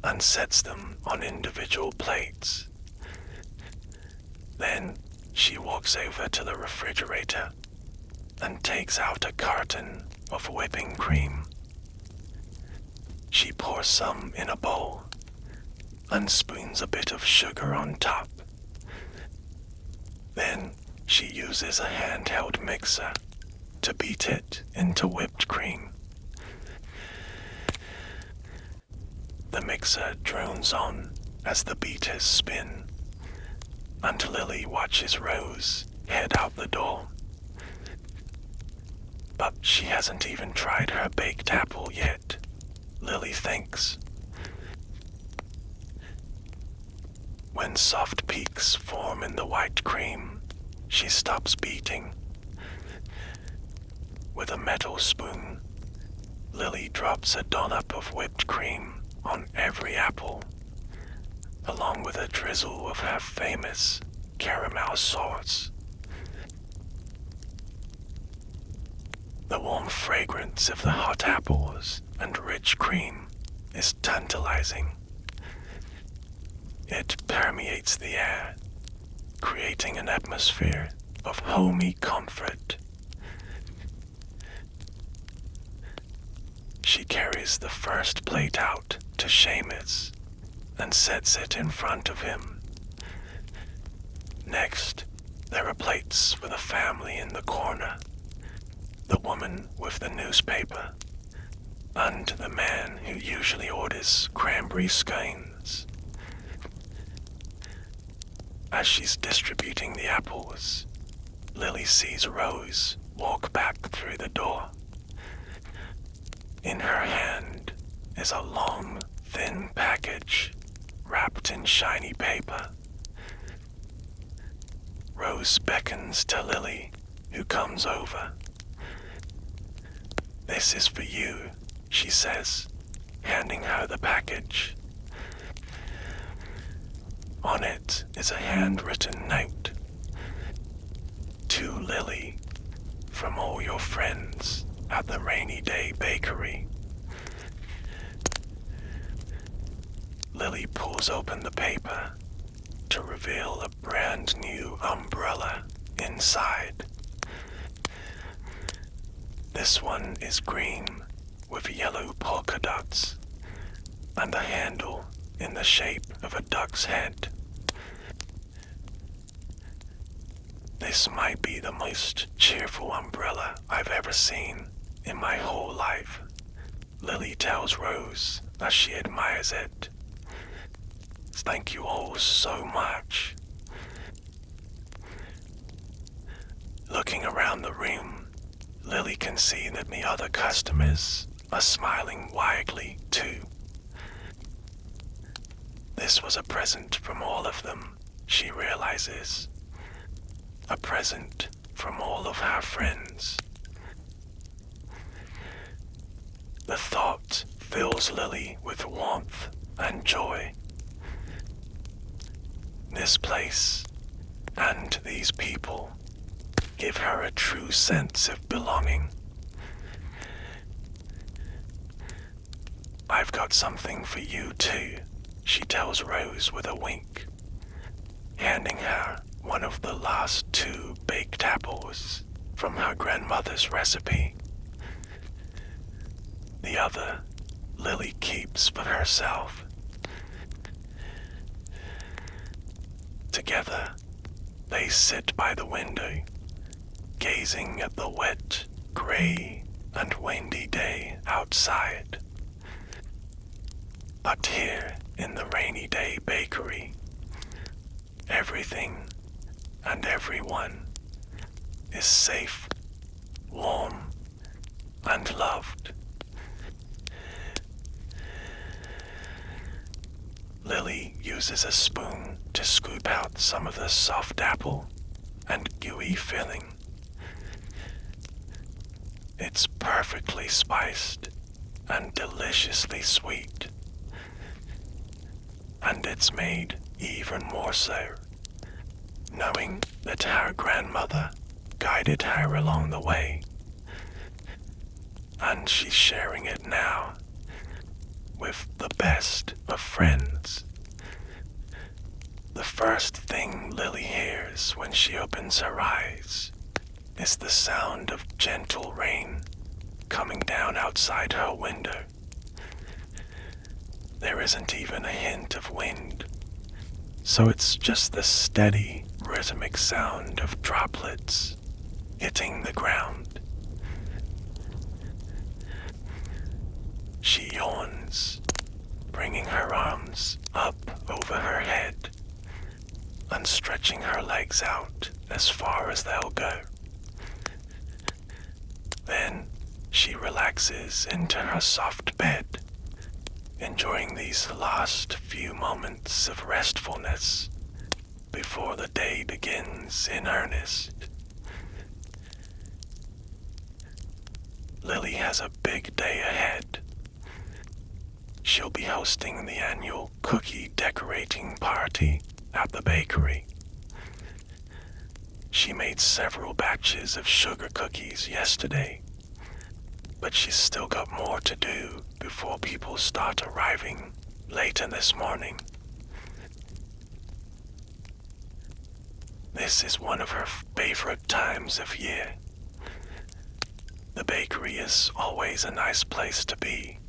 and sets them on individual plates. Then she walks over to the refrigerator and takes out a carton of whipping cream. She pours some in a bowl and spoons a bit of sugar on top. Then she uses a handheld mixer to beat it into whipped cream. The mixer drones on as the beaters spin, and Lily watches Rose head out the door. But she hasn't even tried her baked apple yet, Lily thinks. When soft peaks form in the white cream, she stops beating. With a metal spoon, Lily drops a dollop of whipped cream on every apple, along with a drizzle of her famous caramel sauce. The warm fragrance of the hot apples and rich cream is tantalizing. It permeates the air, creating an atmosphere of homey comfort. She carries the first plate out to Seamus and sets it in front of him. Next, there are plates for the family in the corner, the woman with the newspaper, and the man who usually orders cranberry scones. As she's distributing the apples, Lily sees Rose walk back through the door. In her hand is a long, thin package wrapped in shiny paper. Rose beckons to Lily, who comes over. "This is for you," she says, handing her the package. On it is a handwritten note. "To Lily, from all your friends at the Rainy Day Bakery." Lily pulls open the paper to reveal a brand new umbrella inside. This one is green with yellow polka dots and a handle in the shape of a duck's head. "This might be the most cheerful umbrella I've ever seen in my whole life," Lily tells Rose as she admires it. "Thank you all so much." Looking around the room, Lily can see that the other customers are smiling widely too. This was a present from all of them, she realizes. A present from all of her friends. The thought fills Lily with warmth and joy. This place and these people give her a true sense of belonging. "I've got something for you too," she tells Rose with a wink, handing her one of the last 2 baked apples from her grandmother's recipe. The other Lily keeps for herself. Together, they sit by the window, gazing at the wet, grey, and windy day outside. But here in the rainy day bakery, everything and everyone is safe, warm, and loved. Lily uses a spoon to scoop out some of the soft apple and gooey filling. It's perfectly spiced and deliciously sweet. And it's made even more so, knowing that her grandmother guided her along the way. And she's sharing it now with the best of friends. The first thing Lily hears when she opens her eyes is the sound of gentle rain coming down outside her window. There isn't even a hint of wind, so it's just the steady, rhythmic sound of droplets hitting the ground. She yawns, bringing her arms up over her head and stretching her legs out as far as they'll go. Then she relaxes into her soft bed, enjoying these last few moments of restfulness before the day begins in earnest. Lily has a big day ahead. She'll be hosting the annual cookie decorating party at the bakery. She made several batches of sugar cookies yesterday, but she's still got more to do before people start arriving later this morning. This is one of her favorite times of year. The bakery is always a nice place to be,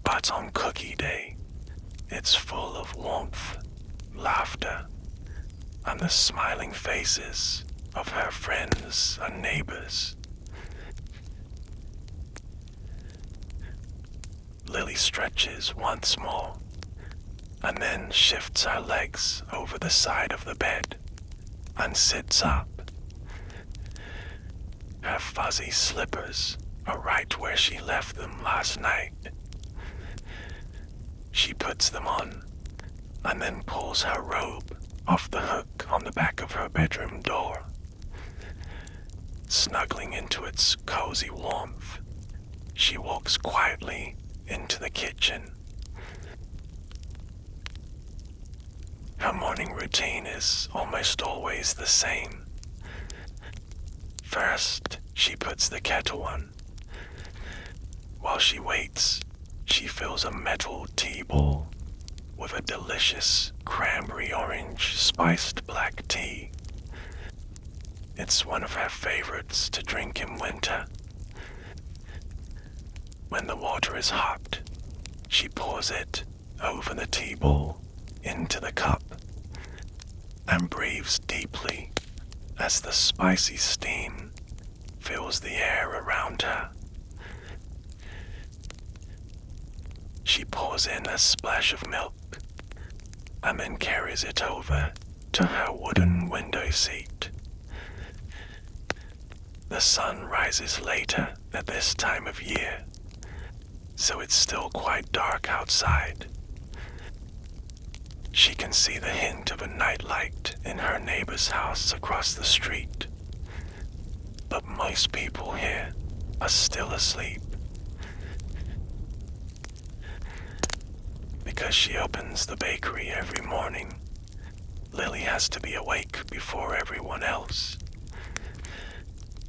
but on Cookie Day, it's full of warmth, laughter, and the smiling faces of her friends and neighbors. Lily stretches once more, and then shifts her legs over the side of the bed and sits up. Her fuzzy slippers are right where she left them last night. She puts them on and then pulls her robe off the hook on the back of her bedroom door. Snuggling into its cozy warmth, she walks quietly into the kitchen. Her morning routine is almost always the same. First, she puts the kettle on. While she waits, she fills a metal tea bowl with a delicious cranberry orange spiced black tea. It's one of her favorites to drink in winter. When the water is hot, she pours it over the tea bowl into the cup and breathes deeply as the spicy steam fills the air around her. She pours in a splash of milk and then carries it over to her wooden window seat. The sun rises later at this time of year, so it's still quite dark outside. She can see the hint of a nightlight in her neighbor's house across the street, but most people here are still asleep. Because she opens the bakery every morning, Lily has to be awake before everyone else.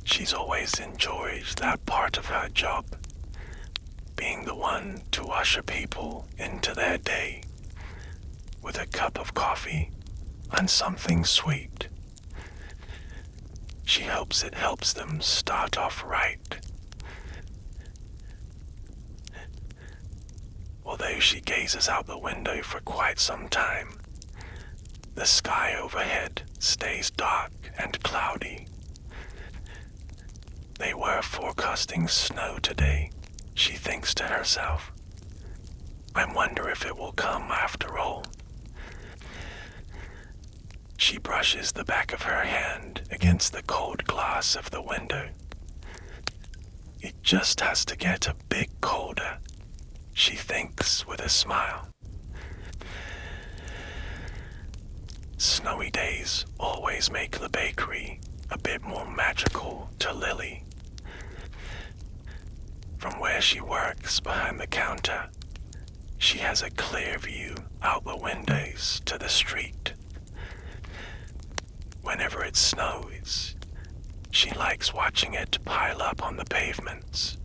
She's always enjoyed that part of her job, being the one to usher people into their day with a cup of coffee and something sweet. She hopes it helps them start off right. Although she gazes out the window for quite some time, the sky overhead stays dark and cloudy. They were forecasting snow today, she thinks to herself. I wonder if it will come after all. She brushes the back of her hand against the cold glass of the window. It just has to get a bit colder, she thinks with a smile. Snowy days always make the bakery a bit more magical to Lily. From where she works behind the counter, she has a clear view out the windows to the street. Whenever it snows, she likes watching it pile up on the pavements,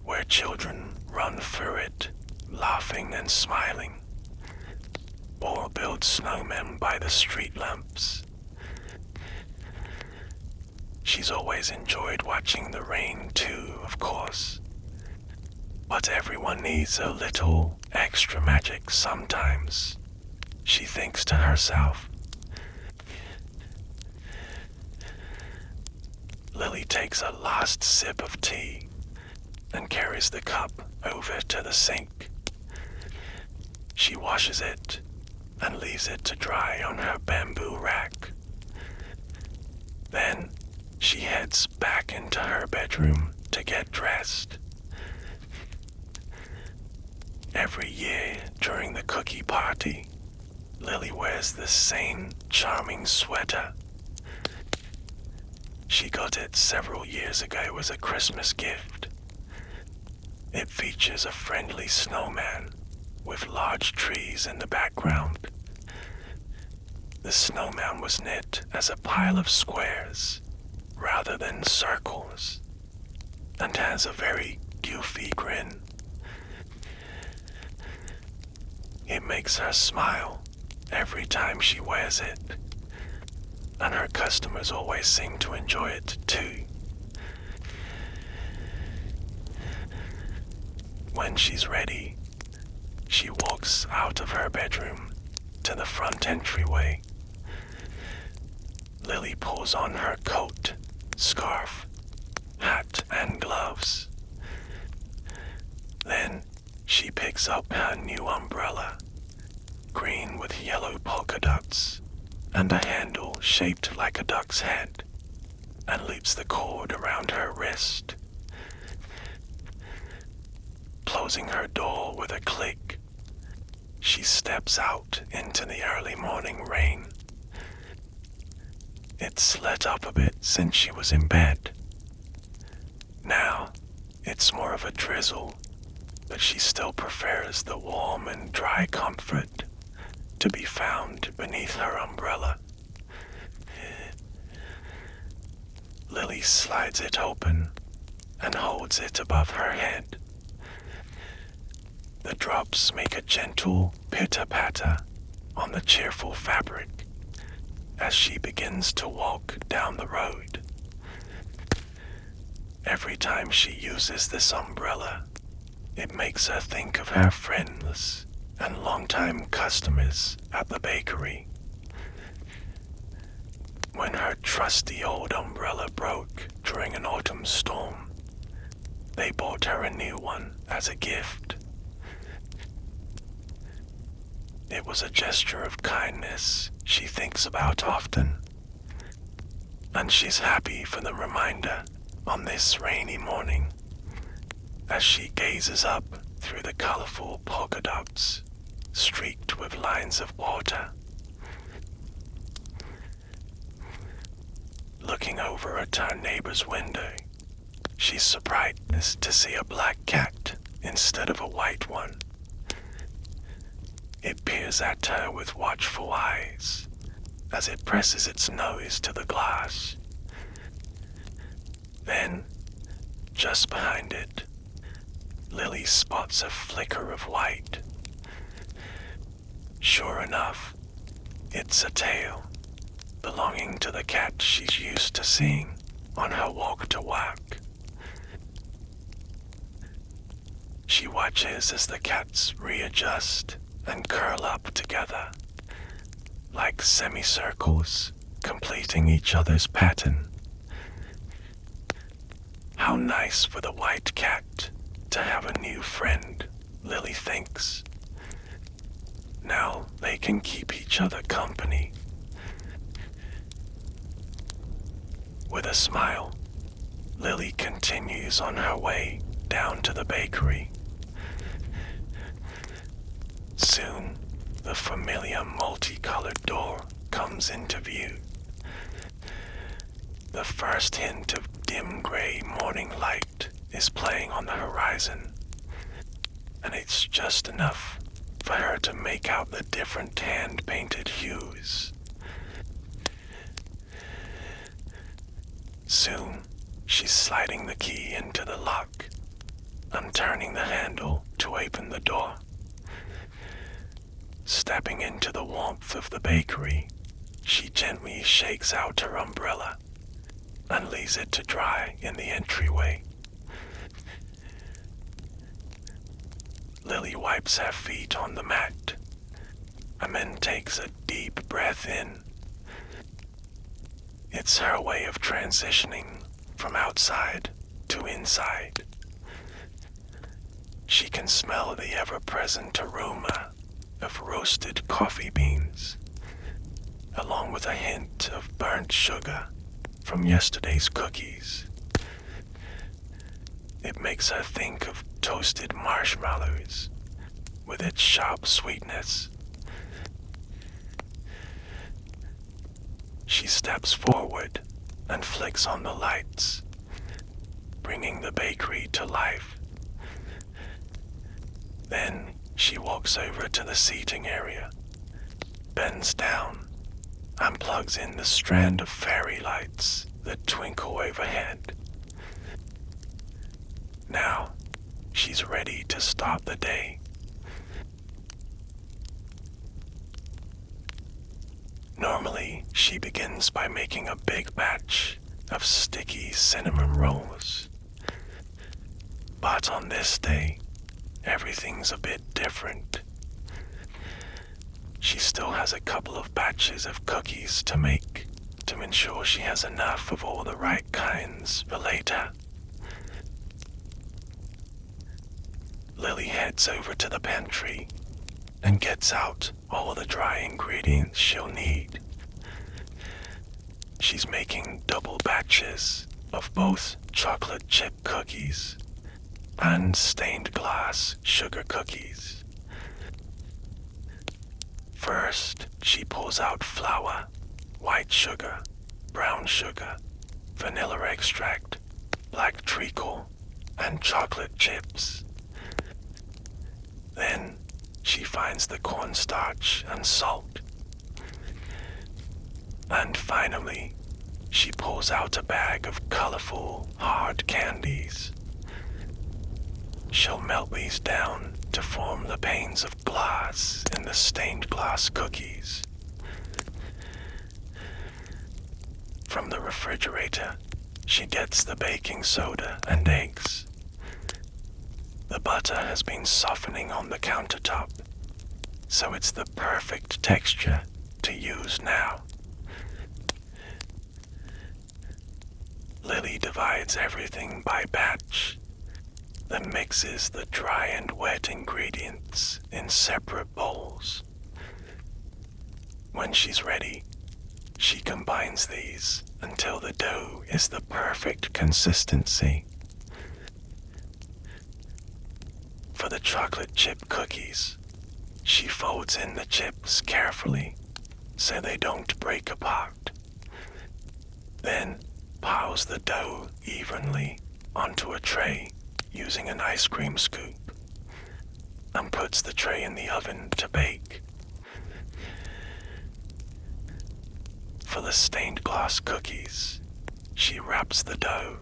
where children run through it, laughing and smiling, or build snowmen by the street lamps. She's always enjoyed watching the rain too, of course. But everyone needs a little extra magic sometimes, she thinks to herself. Lily takes a last sip of tea and carries the cup over to the sink. She washes it and leaves it to dry on her bamboo rack. Then she heads back into her bedroom to get dressed. Every year during the cookie party, Lily wears the same charming sweater. She got it several years ago as a Christmas gift. It features a friendly snowman with large trees in the background. The snowman was knit as a pile of squares rather than circles, and has a very goofy grin. It makes her smile every time she wears it, and her customers always seem to enjoy it too. When she's ready, she walks out of her bedroom to the front entryway. Lily pulls on her coat, scarf, hat, and gloves. Then she picks up her new umbrella, green with yellow polka dots, and a handle shaped like a duck's head, and loops the cord around her wrist. Closing her door with a click, she steps out into the early morning rain. It's let up a bit since she was in bed. Now, it's more of a drizzle, but she still prefers the warm and dry comfort to be found beneath her umbrella. Lily slides it open and holds it above her head. The drops make a gentle pitter-patter on the cheerful fabric as she begins to walk down the road. Every time she uses this umbrella, it makes her think of her friends and longtime customers at the bakery. When her trusty old umbrella broke during an autumn storm, they bought her a new one as a gift. It was a gesture of kindness she thinks about often, and she's happy for the reminder on this rainy morning as she gazes up through the colorful polka dots streaked with lines of water. Looking over at her neighbor's window, she's surprised to see a black cat instead of a white one. It peers at her with watchful eyes as it presses its nose to the glass. Then, just behind it, Lily spots a flicker of white. Sure enough, it's a tail belonging to the cat she's used to seeing on her walk to work. She watches as the cats readjust and curl up together, like semicircles completing each other's pattern. How nice for the white cat to have a new friend, Lily thinks. Now they can keep each other company. With a smile, Lily continues on her way down to the bakery. Soon, the familiar multicolored door comes into view. The first hint of dim gray morning light is playing on the horizon, and it's just enough for her to make out the different hand-painted hues. Soon, she's sliding the key into the lock and turning the handle to open the door. Stepping into the warmth of the bakery, she gently shakes out her umbrella and leaves it to dry in the entryway. Lily wipes her feet on the mat and then takes a deep breath in. It's her way of transitioning from outside to inside. She can smell the ever-present aroma of roasted coffee beans, along with a hint of burnt sugar from yesterday's cookies. It makes her think of toasted marshmallows with its sharp sweetness. She steps forward and flicks on the lights, bringing the bakery to life. Then she walks over to the seating area, bends down, and plugs in the strand of fairy lights that twinkle overhead. Now, she's ready to start the day. Normally, she begins by making a big batch of sticky cinnamon rolls. But on this day, everything's a bit different. She still has a couple of batches of cookies to make to ensure she has enough of all the right kinds for later. Lily heads over to the pantry and gets out all the dry ingredients she'll need. She's making double batches of both chocolate chip cookies and stained glass sugar cookies. First, she pulls out flour, white sugar, brown sugar, vanilla extract, black treacle, and chocolate chips. Then, she finds the cornstarch and salt. And finally, she pulls out a bag of colorful, hard candies. She'll melt these down to form the panes of glass in the stained glass cookies. From the refrigerator, she gets the baking soda and eggs. The butter has been softening on the countertop, so it's the perfect texture to use now. Lily divides everything by batch, then mixes the dry and wet ingredients in separate bowls. When she's ready, she combines these until the dough is the perfect consistency. For the chocolate chip cookies, she folds in the chips carefully so they don't break apart. Then piles the dough evenly onto a tray using an ice cream scoop and puts the tray in the oven to bake. For the stained glass cookies, she wraps the dough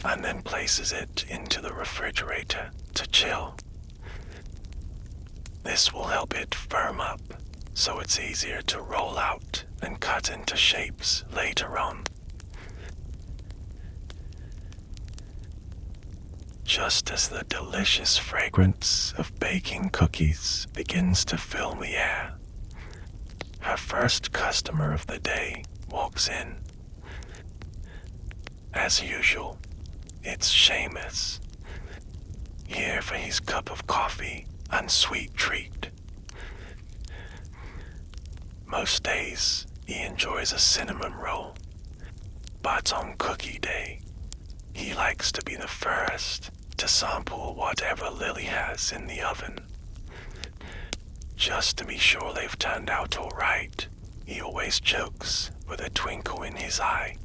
and then places it into the refrigerator to chill. This will help it firm up so it's easier to roll out and cut into shapes later on. Just as the delicious fragrance of baking cookies begins to fill the air, her first customer of the day walks in. As usual, it's Seamus, here for his cup of coffee and sweet treat. Most days, he enjoys a cinnamon roll, but on cookie day, he likes to be the first to sample whatever Lily has in the oven. Just to be sure they've turned out all right, he always jokes with a twinkle in his eye.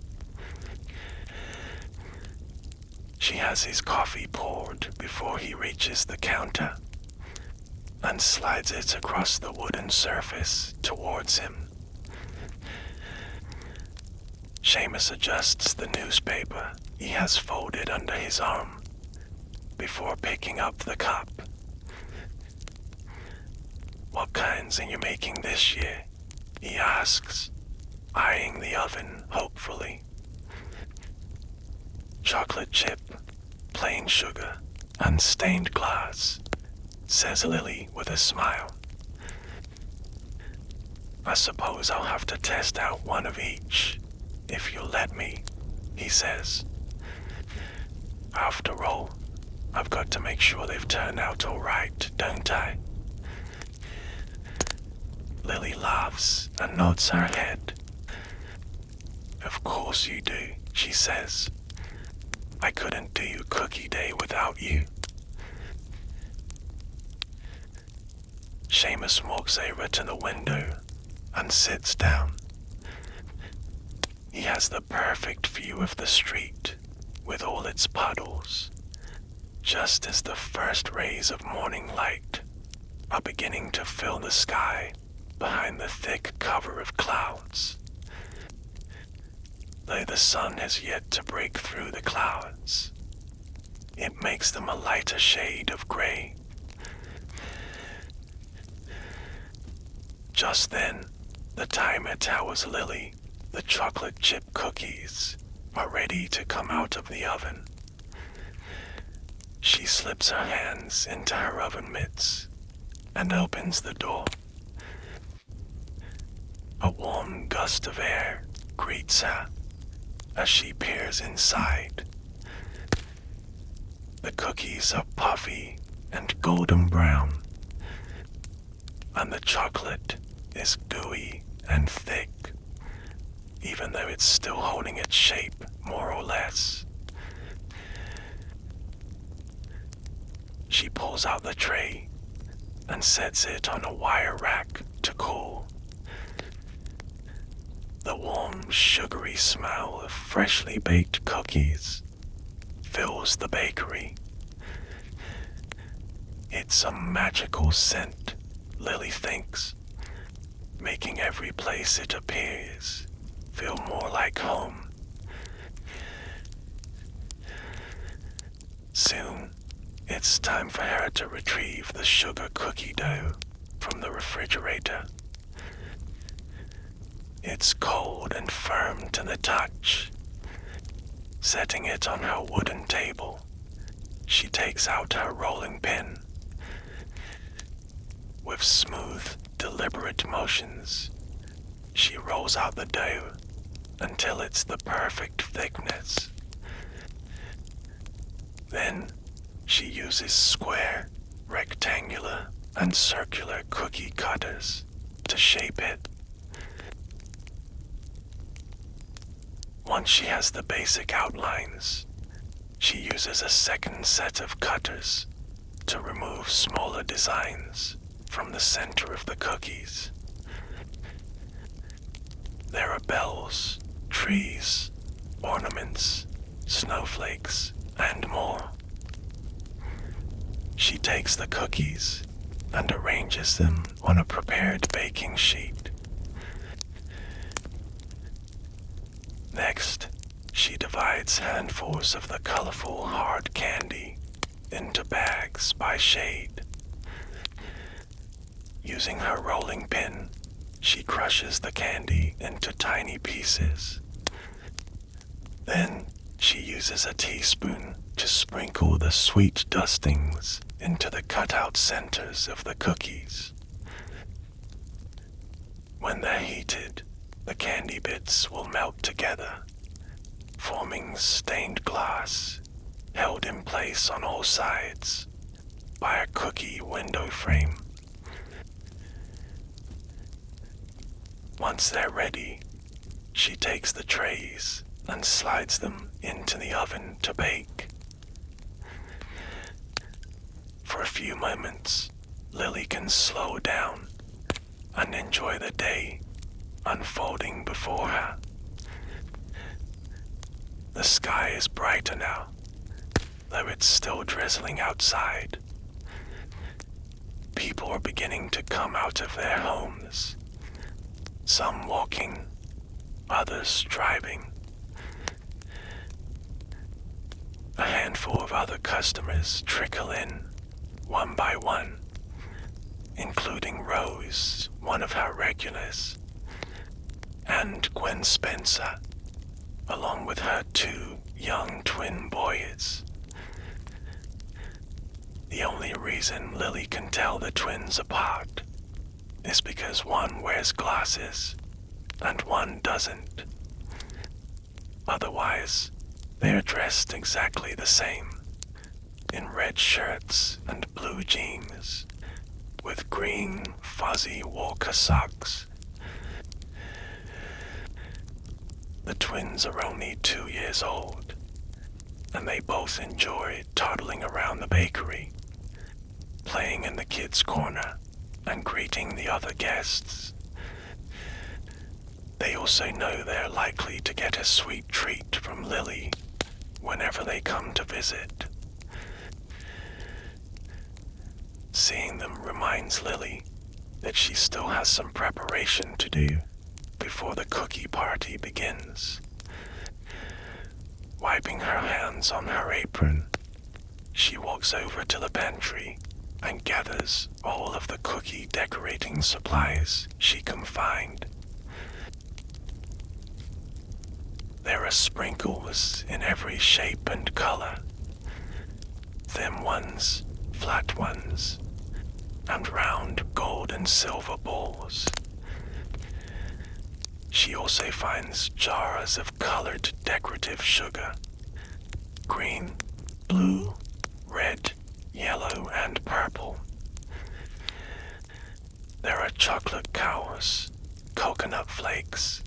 She has his coffee poured before he reaches the counter and slides it across the wooden surface towards him. Seamus adjusts the newspaper he has folded under his arm before picking up the cup. "What kinds are you making this year?" he asks, eyeing the oven hopefully. "Chocolate chip, plain sugar, and stained glass," says Lily with a smile. "I suppose I'll have to test out one of each, if you'll let me," he says. "After all, I've got to make sure they've turned out all right, don't I?" Lily laughs and nods her head. "Of course you do," she says. "I couldn't do cookie day without you." Seamus walks over to the window and sits down. He has the perfect view of the street with all its puddles, just as the first rays of morning light are beginning to fill the sky behind the thick cover of clouds. Though the sun has yet to break through the clouds, it makes them a lighter shade of grey. Just then, the timer tells Lily the chocolate chip cookies are ready to come out of the oven. She slips her hands into her oven mitts and opens the door. A warm gust of air greets her as she peers inside. The cookies are puffy and golden brown, and the chocolate is gooey and thick, even though it's still holding its shape more or less. She pulls out the tray and sets it on a wire rack to cool. The warm, sugary smell of freshly baked cookies fills the bakery. It's a magical scent, Lily thinks, making every place it appears feel more like home. Soon, it's time for her to retrieve the sugar cookie dough from the refrigerator. It's cold and firm to the touch. Setting it on her wooden table, she takes out her rolling pin. With smooth, deliberate motions, she rolls out the dough until it's the perfect thickness. Then, she uses square, rectangular, and circular cookie cutters to shape it. Once she has the basic outlines, she uses a second set of cutters to remove smaller designs from the center of the cookies. There are bells, trees, ornaments, snowflakes, and more. She takes the cookies and arranges them on a prepared baking sheet. Next, she divides handfuls of the colorful hard candy into bags by shade. Using her rolling pin, she crushes the candy into tiny pieces. Then, she uses a teaspoon to sprinkle the sweet dustings into the cutout centers of the cookies. When they're heated, the candy bits will melt together, forming stained glass held in place on all sides by a cookie window frame. Once they're ready, she takes the trays and slides them into the oven to bake. For a few moments, Lily can slow down and enjoy the day unfolding before her. The sky is brighter now, though it's still drizzling outside. People are beginning to come out of their homes, some walking, others driving. A handful of other customers trickle in, one by one, including Rose, one of her regulars, and Gwen Spencer, along with her 2 young twin boys. The only reason Lily can tell the twins apart is because one wears glasses and one doesn't. Otherwise, they're dressed exactly the same, in red shirts and blue jeans, with green, fuzzy Walker socks. The twins are only 2 years old, and they both enjoy toddling around the bakery, playing in the kids' corner and greeting the other guests. They also know they're likely to get a sweet treat from Lily whenever they come to visit. Seeing them reminds Lily that she still has some preparation to do before the cookie party begins. Wiping her hands on her apron, she walks over to the pantry and gathers all of the cookie decorating supplies she can find. There are sprinkles in every shape and color. Thin ones, flat ones, and round gold and silver balls. She also finds jars of colored decorative sugar, green, blue, red, yellow, and purple. There are chocolate cows, coconut flakes,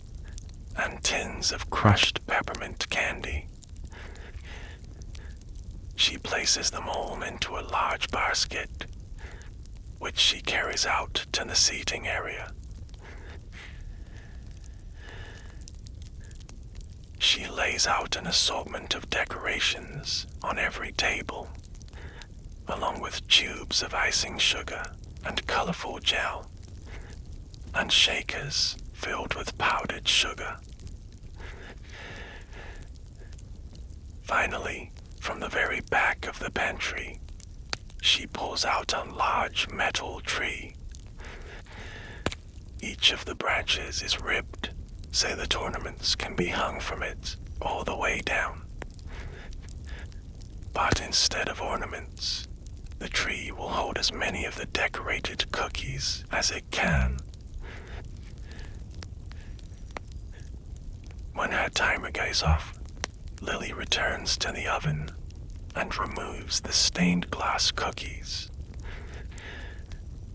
and tins of crushed peppermint candy. She places them all into a large basket, which she carries out to the seating area. She lays out an assortment of decorations on every table, along with tubes of icing sugar and colorful gel, and shakers filled with powdered sugar. Finally, from the very back of the pantry, she pulls out a large metal tree. Each of the branches is ribbed so the ornaments can be hung from it all the way down. But instead of ornaments, the tree will hold as many of the decorated cookies as it can. When her timer goes off, Lily returns to the oven and removes the stained glass cookies.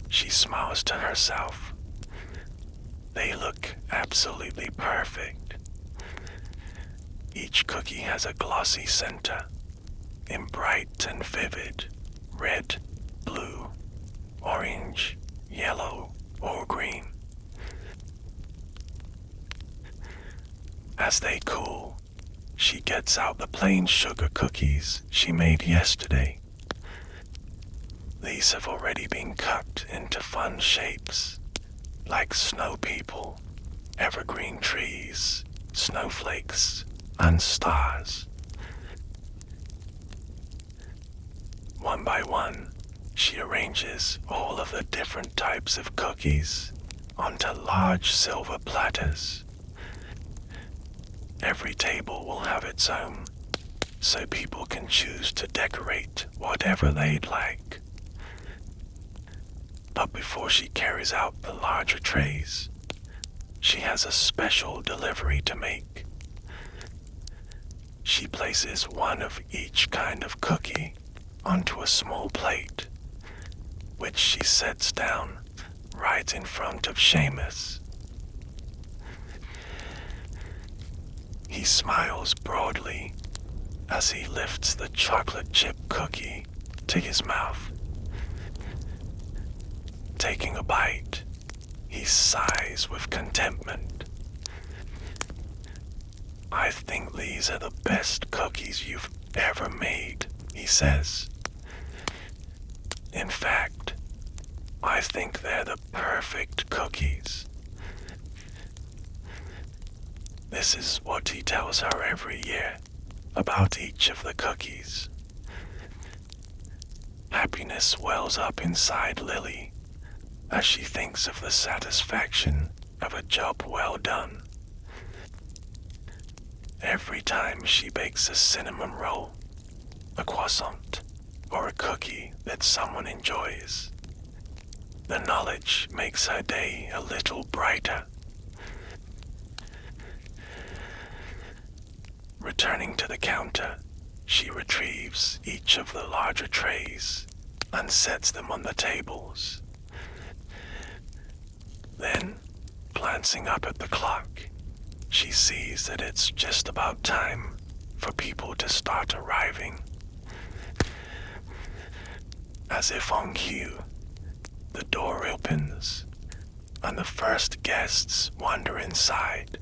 She smiles to herself. They look absolutely perfect. Each cookie has a glossy center in bright and vivid red, blue, orange, yellow, or green. As they cool, she gets out the plain sugar cookies she made yesterday. These have already been cut into fun shapes, like snow people, evergreen trees, snowflakes, and stars. One by one, she arranges all of the different types of cookies onto large silver platters. Every table will have its own, so people can choose to decorate whatever they'd like. But before she carries out the larger trays, she has a special delivery to make. She places one of each kind of cookie onto a small plate, which she sets down right in front of Seamus. He smiles broadly as he lifts the chocolate chip cookie to his mouth. Taking a bite, he sighs with contentment. "I think these are the best cookies you've ever made," he says. "In fact, I think they're the perfect cookies." This is what he tells her every year about each of the cookies. Happiness wells up inside Lily as she thinks of the satisfaction of a job well done. Every time she bakes a cinnamon roll, a croissant, or a cookie that someone enjoys, the knowledge makes her day a little brighter. Returning to the counter, she retrieves each of the larger trays and sets them on the tables. Then, glancing up at the clock, she sees that it's just about time for people to start arriving. As if on cue, the door opens and the first guests wander inside.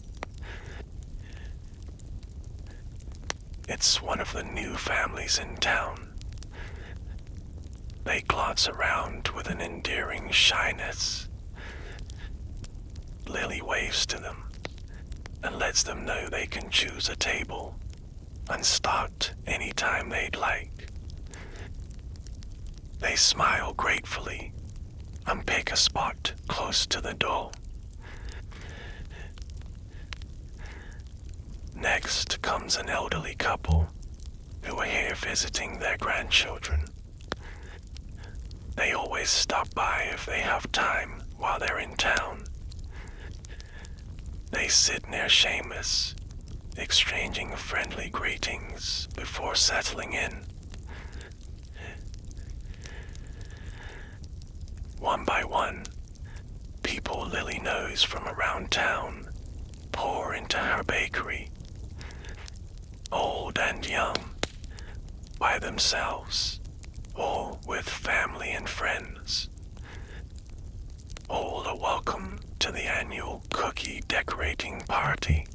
It's one of the new families in town. They glance around with an endearing shyness. Lily waves to them and lets them know they can choose a table and start any time they'd like. They smile gratefully and pick a spot close to the door. Next comes an elderly couple who are here visiting their grandchildren. They always stop by if they have time while they're in town. They sit near Seamus, exchanging friendly greetings before settling in. One by one, people Lily knows from around town pour into her bakery. Old and young, by themselves, or with family and friends. All are welcome to the annual cookie decorating party.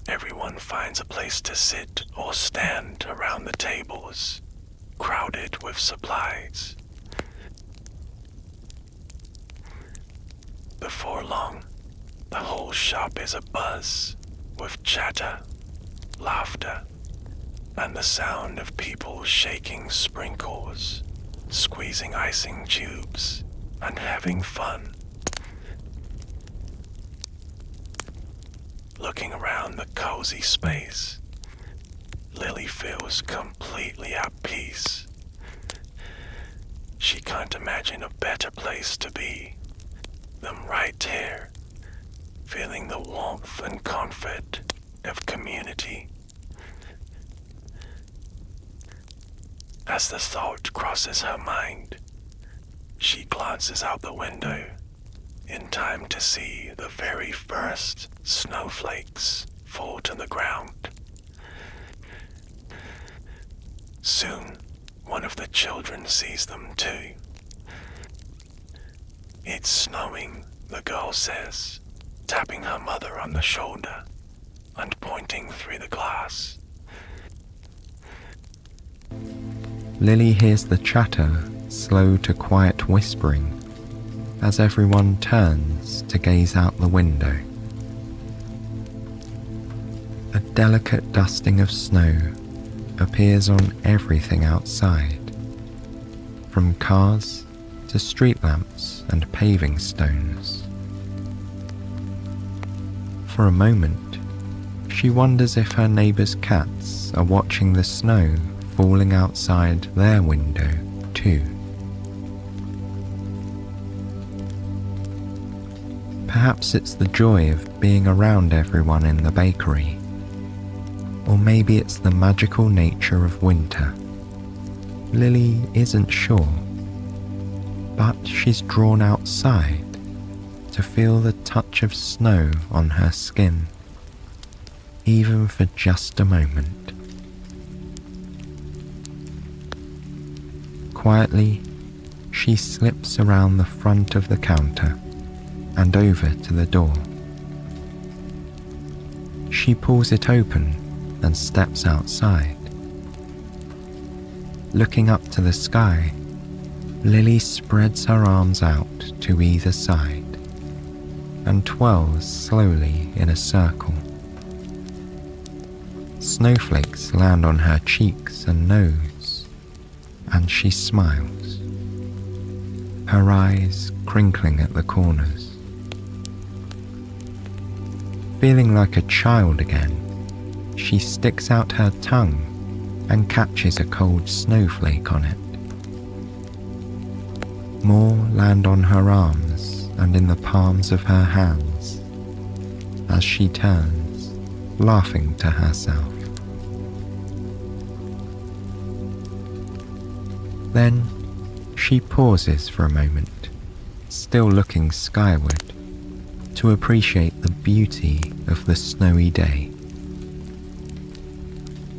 Everyone finds a place to sit or stand around the tables, crowded with supplies. Before long, the whole shop is abuzz with chatter, laughter, and the sound of people shaking sprinkles, squeezing icing tubes, and having fun. Looking around the cozy space, Lily feels completely at peace. She can't imagine a better place to be than right here, feeling the warmth and comfort of community. As the thought crosses her mind, she glances out the window in time to see the very first snowflakes fall to the ground. Soon, one of the children sees them too. "It's snowing," the girl says, tapping her mother on the shoulder and pointing through the glass. Lily hears the chatter slow to quiet whispering as everyone turns to gaze out the window. A delicate dusting of snow appears on everything outside, from cars to street lamps and paving stones. For a moment, she wonders if her neighbour's cats are watching the snow falling outside their window too. Perhaps it's the joy of being around everyone in the bakery, or maybe it's the magical nature of winter. Lily isn't sure, but she's drawn outside to feel the touch of snow on her skin, even for just a moment. Quietly, she slips around the front of the counter and over to the door. She pulls it open and steps outside. Looking up to the sky, Lily spreads her arms out to either side and twirls slowly in a circle. Snowflakes land on her cheeks and nose, and she smiles, her eyes crinkling at the corners. Feeling like a child again, she sticks out her tongue and catches a cold snowflake on it. More land on her arms and in the palms of her hands as she turns, laughing to herself. Then she pauses for a moment, still looking skyward, to appreciate the beauty of the snowy day.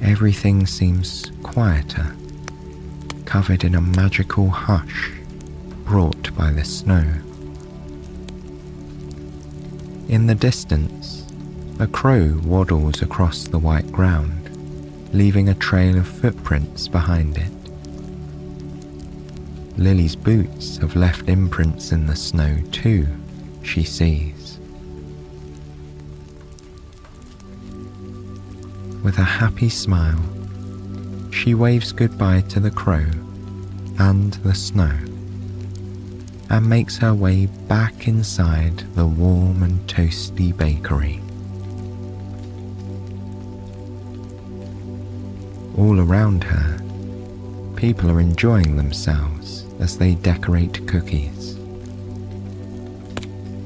Everything seems quieter, covered in a magical hush brought by the snow. In the distance, a crow waddles across the white ground, leaving a trail of footprints behind it. Lily's boots have left imprints in the snow too, she sees. With a happy smile, she waves goodbye to the crow and the snow, and makes her way back inside the warm and toasty bakery. All around her, people are enjoying themselves as they decorate cookies.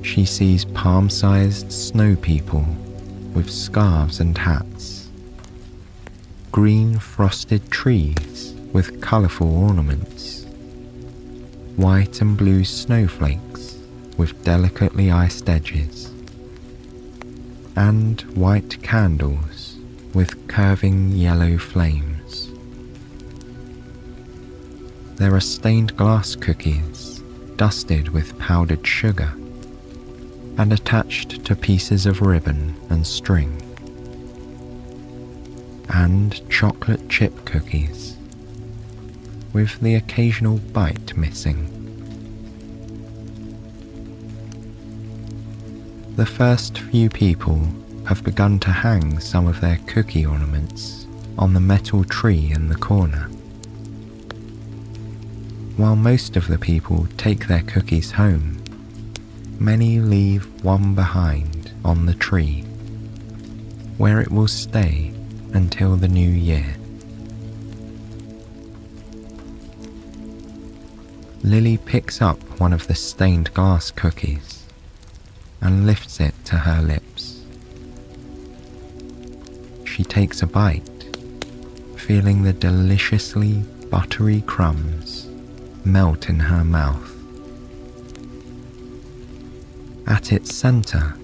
She sees palm-sized snow people with scarves and hats, green frosted trees with colourful ornaments, white and blue snowflakes with delicately iced edges, and white candles with curving yellow flames. There are stained glass cookies dusted with powdered sugar and attached to pieces of ribbon and string, and chocolate chip cookies with the occasional bite missing. The first few people have begun to hang some of their cookie ornaments on the metal tree in the corner. While most of the people take their cookies home, many leave one behind on the tree, where it will stay until the new year. Lily picks up one of the stained glass cookies and lifts it to her lips. She takes a bite, feeling the deliciously buttery crumbs melt in her mouth. At its centre,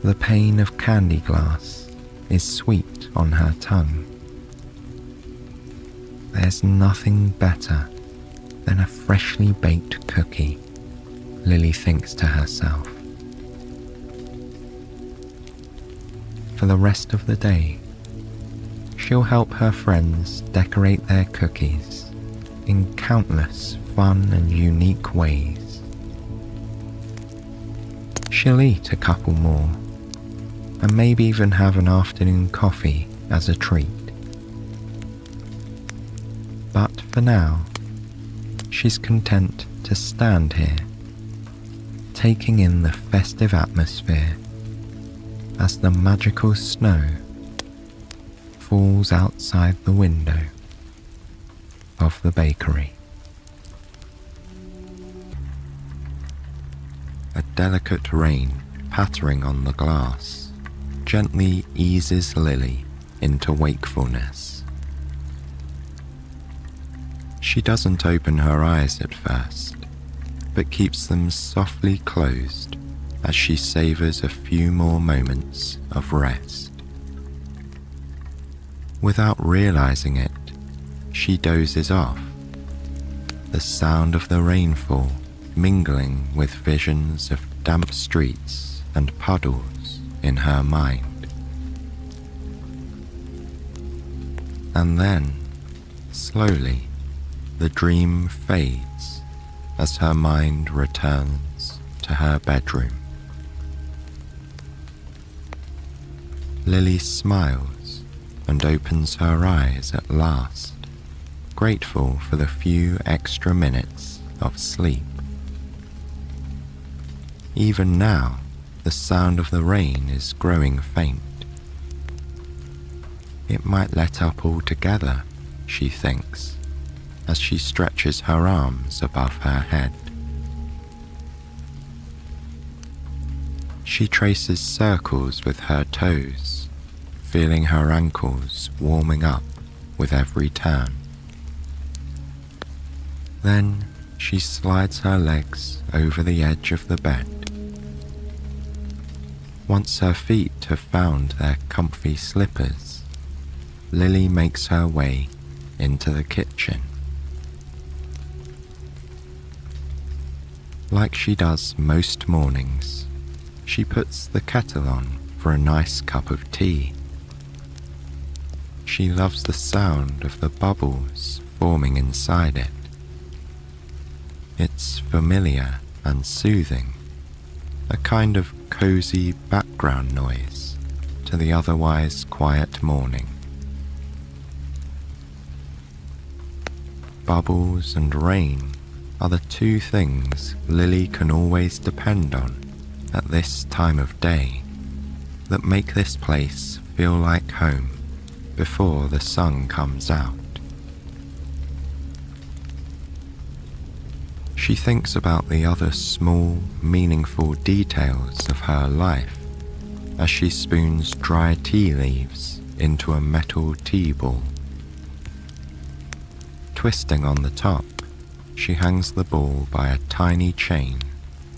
the pane of candy glass is sweet on her tongue. There's nothing better than a freshly baked cookie, Lily thinks to herself. For the rest of the day, she'll help her friends decorate their cookies in countless fun and unique ways. She'll eat a couple more, and maybe even have an afternoon coffee as a treat. But for now, she's content to stand here, taking in the festive atmosphere as the magical snow falls outside the window of the bakery. A delicate rain pattering on the glass gently eases Lily into wakefulness. She doesn't open her eyes at first, but keeps them softly closed as she savors a few more moments of rest. Without realizing it, she dozes off, the sound of the rainfall mingling with visions of damp streets and puddles in her mind. And then, slowly, the dream fades as her mind returns to her bedroom. Lily smiles and opens her eyes at last, grateful for the few extra minutes of sleep. Even now, the sound of the rain is growing faint. It might let up altogether, she thinks, as she stretches her arms above her head. She traces circles with her toes, feeling her ankles warming up with every turn. Then she slides her legs over the edge of the bed. Once her feet have found their comfy slippers, Lily makes her way into the kitchen. Like she does most mornings, she puts the kettle on for a nice cup of tea. She loves the sound of the bubbles forming inside it. It's familiar and soothing, a kind of cozy background noise to the otherwise quiet morning. Bubbles and rain are the two things Lily can always depend on at this time of day that make this place feel like home before the sun comes out. She thinks about the other small, meaningful details of her life as she spoons dry tea leaves into a metal tea ball. Twisting on the top, she hangs the ball by a tiny chain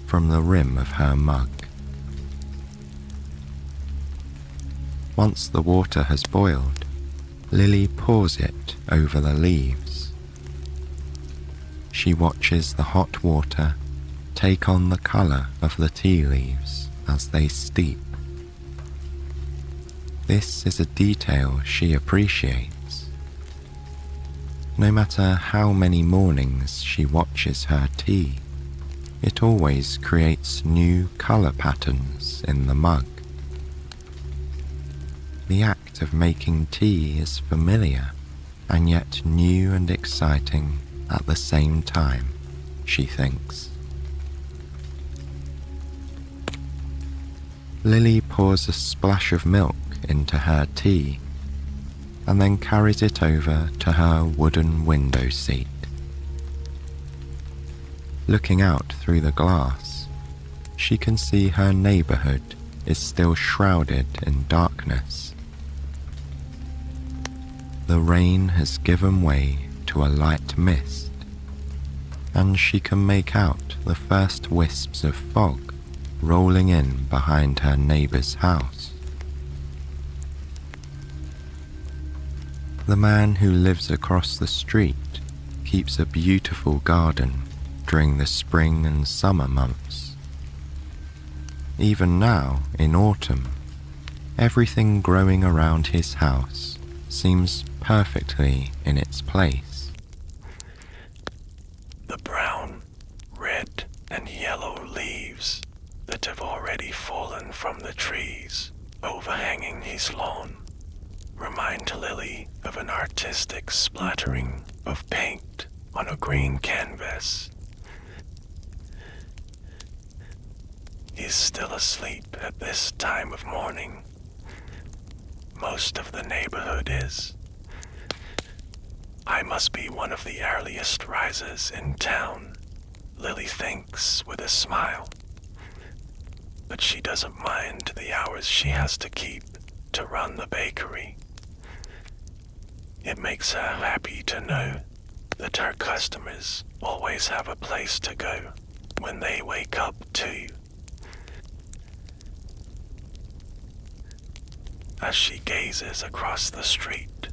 from the rim of her mug. Once the water has boiled, Lily pours it over the leaves. She watches the hot water take on the colour of the tea leaves as they steep. This is a detail she appreciates. No matter how many mornings she watches her tea, it always creates new colour patterns in the mug. The act of making tea is familiar and yet new and exciting at the same time, she thinks. Lily pours a splash of milk into her tea and then carries it over to her wooden window seat. Looking out through the glass, she can see her neighbourhood is still shrouded in darkness. The rain has given way to a light mist, and she can make out the first wisps of fog rolling in behind her neighbour's house. The man who lives across the street keeps a beautiful garden during the spring and summer months. Even now, in autumn, everything growing around his house seems perfectly in its place. fallen from the trees overhanging his lawn remind Lily of an artistic splattering of paint on a green canvas. He's still asleep at this time of morning. Most of the neighborhood is. I must be one of the earliest risers in town, Lily thinks with a smile. But she doesn't mind the hours she has to keep to run the bakery. It makes her happy to know that her customers always have a place to go when they wake up too. As she gazes across the street,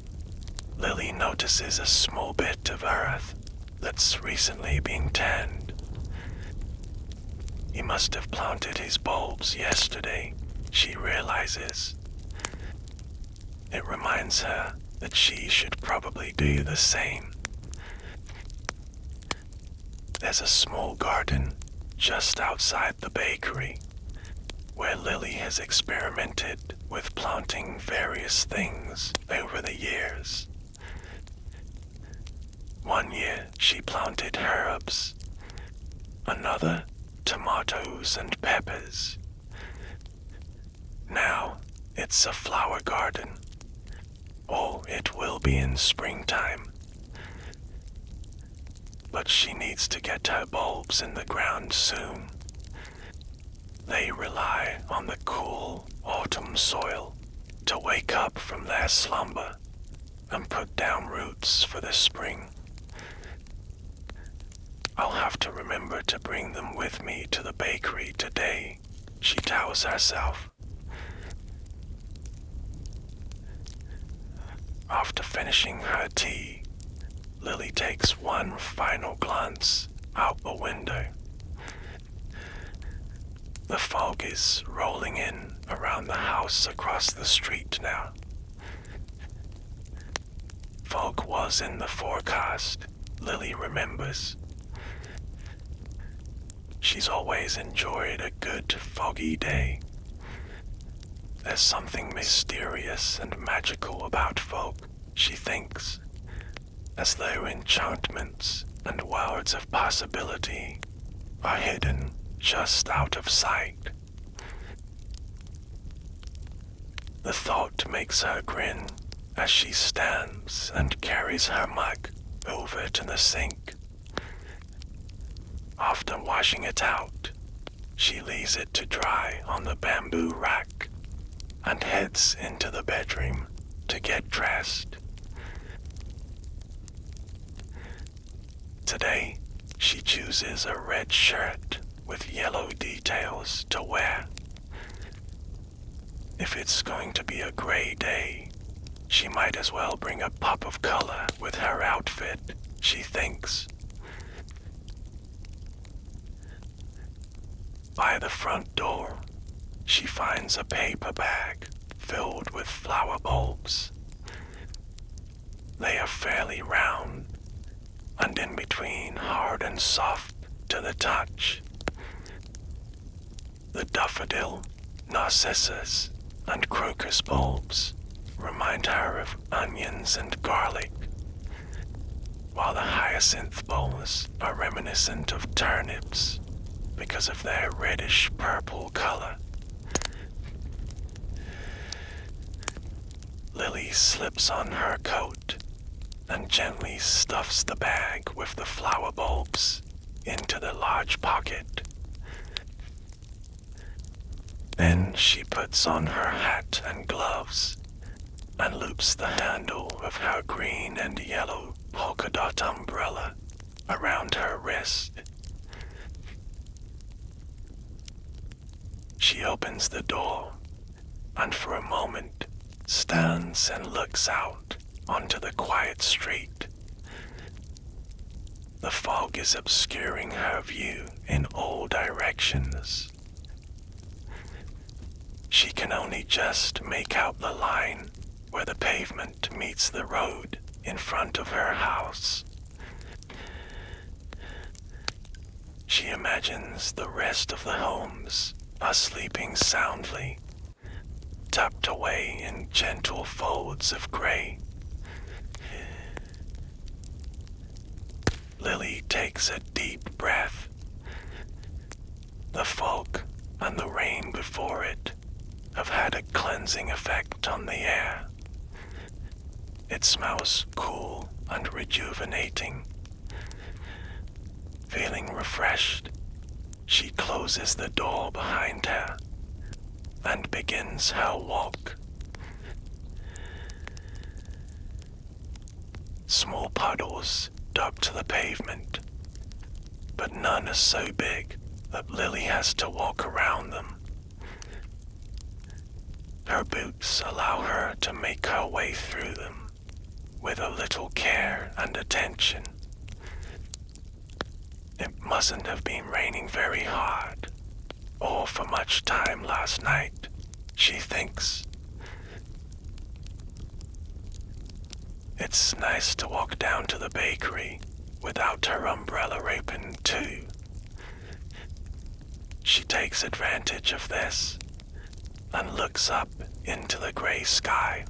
Lily notices a small bit of earth that's recently been tanned. He must have planted his bulbs yesterday, she realizes. It reminds her that she should probably do the same. There's a small garden just outside the bakery where Lily has experimented with planting various things over the years. One year she planted herbs, another tomatoes and peppers. Now it's a flower garden, or it will be in springtime. But she needs to get her bulbs in the ground soon. They rely on the cool autumn soil to wake up from their slumber and put down roots for the spring. I'll have to remember to bring them with me to the bakery today, she tells herself. After finishing her tea, Lily takes one final glance out the window. The fog is rolling in around the house across the street now. Fog was in the forecast, Lily remembers. She's always enjoyed a good foggy day. There's something mysterious and magical about fog, she thinks, as though enchantments and worlds of possibility are hidden just out of sight. The thought makes her grin as she stands and carries her mug over to the sink. After washing it out, she leaves it to dry on the bamboo rack and heads into the bedroom to get dressed. Today, she chooses a red shirt with yellow details to wear. If it's going to be a gray day, she might as well bring a pop of color with her outfit, she thinks. By the front door, she finds a paper bag filled with flower bulbs. They are fairly round, and in between hard and soft to the touch. The daffodil, narcissus, and crocus bulbs remind her of onions and garlic, while the hyacinth bulbs are reminiscent of turnips because of their reddish-purple color. Lily slips on her coat and gently stuffs the bag with the flower bulbs into the large pocket. Then she puts on her hat and gloves and loops the handle of her green and yellow polka dot umbrella around her wrist. She opens the door and for a moment stands and looks out onto the quiet street. The fog is obscuring her view in all directions. She can only just make out the line where the pavement meets the road in front of her house. She imagines the rest of the homes are sleeping soundly, tucked away in gentle folds of grey. Lily takes a deep breath. The fog and the rain before it have had a cleansing effect on the air. It smells cool and rejuvenating. Feeling refreshed, she closes the door behind her and begins her walk. Small puddles dug to the pavement, but none are so big that Lily has to walk around them. Her boots allow her to make her way through them with a little care and attention. It mustn't have been raining very hard, or for much time last night, she thinks. It's nice to walk down to the bakery without her umbrella open too. She takes advantage of this and looks up into the grey sky.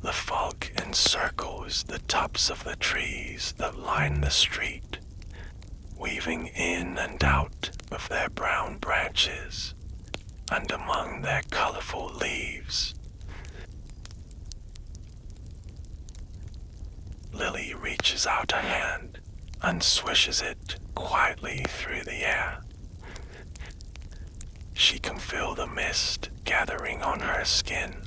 The fog encircles the tops of the trees that line the street, weaving in and out of their brown branches and among their colourful leaves. Lily reaches out a hand and swishes it quietly through the air. She can feel the mist gathering on her skin.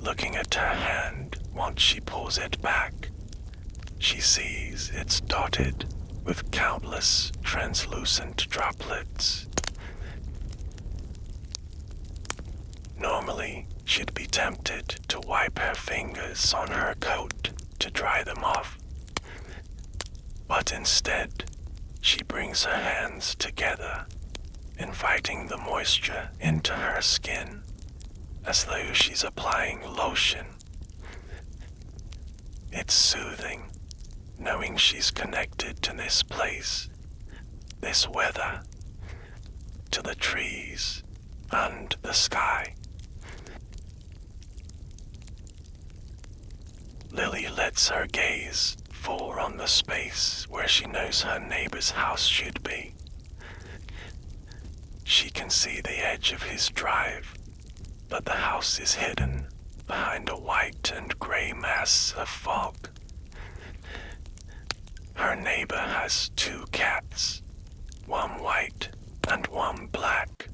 Looking at her hand once she pulls it back, she sees it's dotted with countless translucent droplets. Normally, she'd be tempted to wipe her fingers on her coat to dry them off. But instead, she brings her hands together, inviting the moisture into her skin, as though she's applying lotion. It's soothing, knowing she's connected to this place, this weather, to the trees and the sky. Lily lets her gaze fall on the space where she knows her neighbor's house should be. She can see the edge of his drive, but the house is hidden behind a white and grey mass of fog. Her neighbor has 2 cats, one white and one black.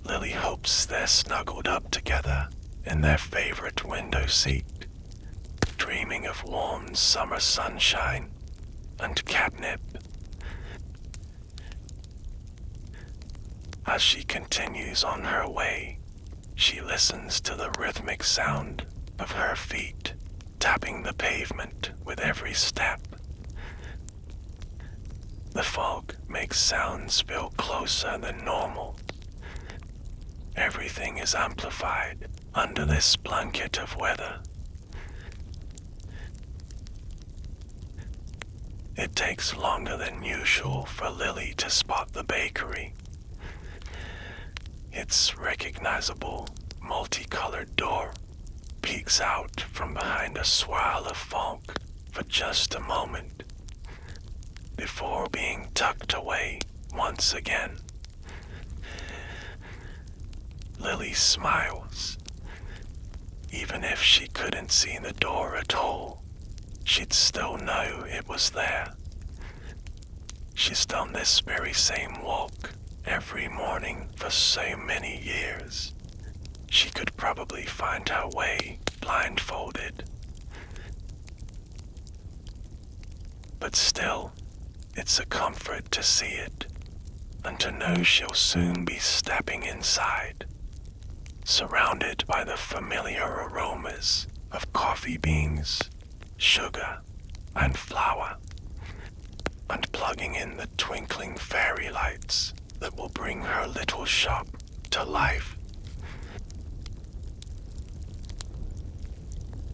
Lily hopes they're snuggled up together in their favorite window seat, dreaming of warm summer sunshine and catnip. As she continues on her way, she listens to the rhythmic sound of her feet tapping the pavement with every step. The fog makes sounds feel closer than normal. Everything is amplified under this blanket of weather. It takes longer than usual for Lily to spot the bakery. Its recognizable, multicolored door peeks out from behind a swirl of fog for just a moment, before being tucked away once again. Lily smiles. Even if she couldn't see the door at all, she'd still know it was there. She's done this very same walk every morning for so many years. She could probably find her way blindfolded. But still, it's a comfort to see it, and to know she'll soon be stepping inside, surrounded by the familiar aromas of coffee beans, sugar, and flour, and plugging in the twinkling fairy lights that will bring her little shop to life.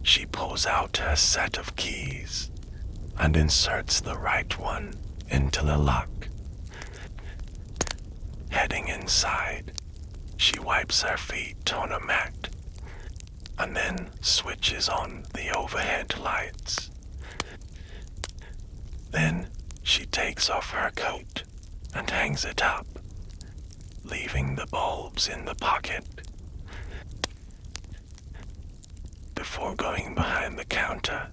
She pulls out her set of keys and inserts the right one into the lock. Heading inside, she wipes her feet on a mat and then switches on the overhead lights. Then she takes off her coat and hangs it up, leaving the bulbs in the pocket. Before going behind the counter,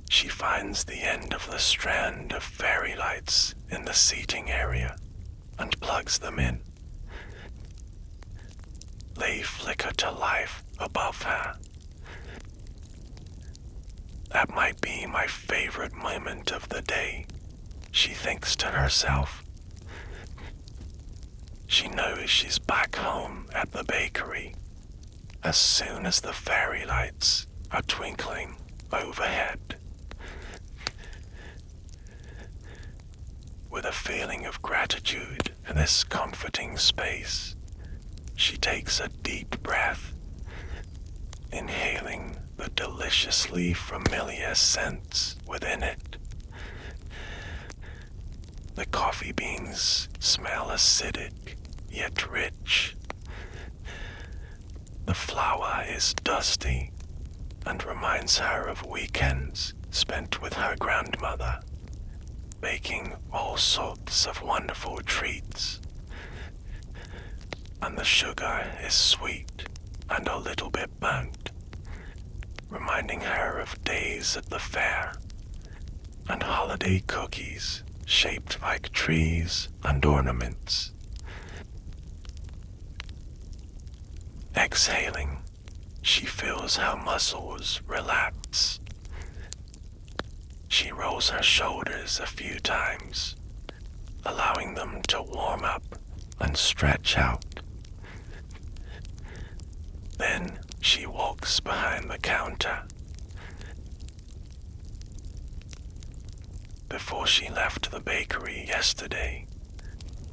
she finds the end of the strand of fairy lights in the seating area and plugs them in. They flicker to life above her. That might be my favorite moment of the day, she thinks to herself. She knows she's back home at the bakery as soon as the fairy lights are twinkling overhead. With a feeling of gratitude for this comforting space, she takes a deep breath, inhaling the deliciously familiar scents within it. The coffee beans smell acidic, yet rich. The flour is dusty and reminds her of weekends spent with her grandmother, baking all sorts of wonderful treats. And the sugar is sweet and a little bit burnt, reminding her of days at the fair and holiday cookies shaped like trees and ornaments. Exhaling, she feels her muscles relax. She rolls her shoulders a few times, allowing them to warm up and stretch out. Then she walks behind the counter. Before she left the bakery yesterday,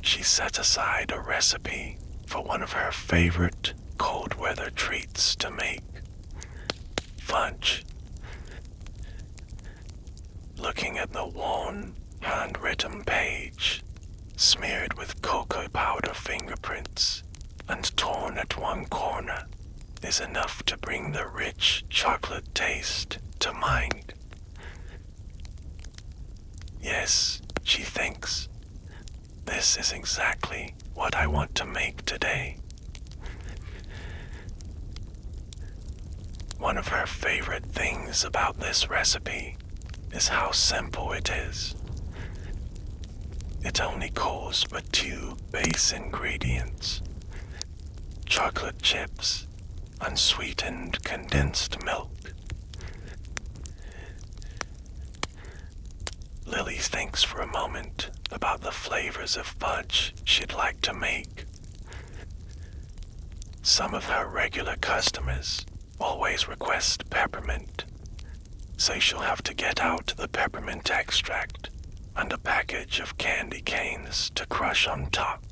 she set aside a recipe for one of her favorite cold weather treats to make: fudge. Looking at the worn, handwritten page, smeared with cocoa powder fingerprints and torn at one corner, is enough to bring the rich chocolate taste to mind. Yes, she thinks, this is exactly what I want to make today. One of her favorite things about this recipe is how simple it is. It only calls for 2 base ingredients: chocolate chips and sweetened condensed milk. Lily thinks for a moment about the flavors of fudge she'd like to make. Some of her regular customers always request peppermint, so she'll have to get out the peppermint extract and a package of candy canes to crush on top.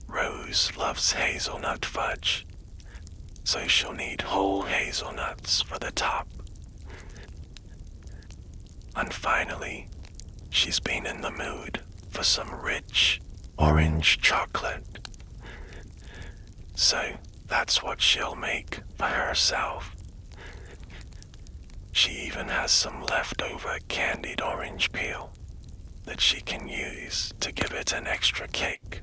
Rose loves hazelnut fudge, so she'll need whole hazelnuts for the top. And finally, she's been in the mood for some rich orange chocolate. So that's what she'll make for herself. She even has some leftover candied orange peel that she can use to give it an extra kick.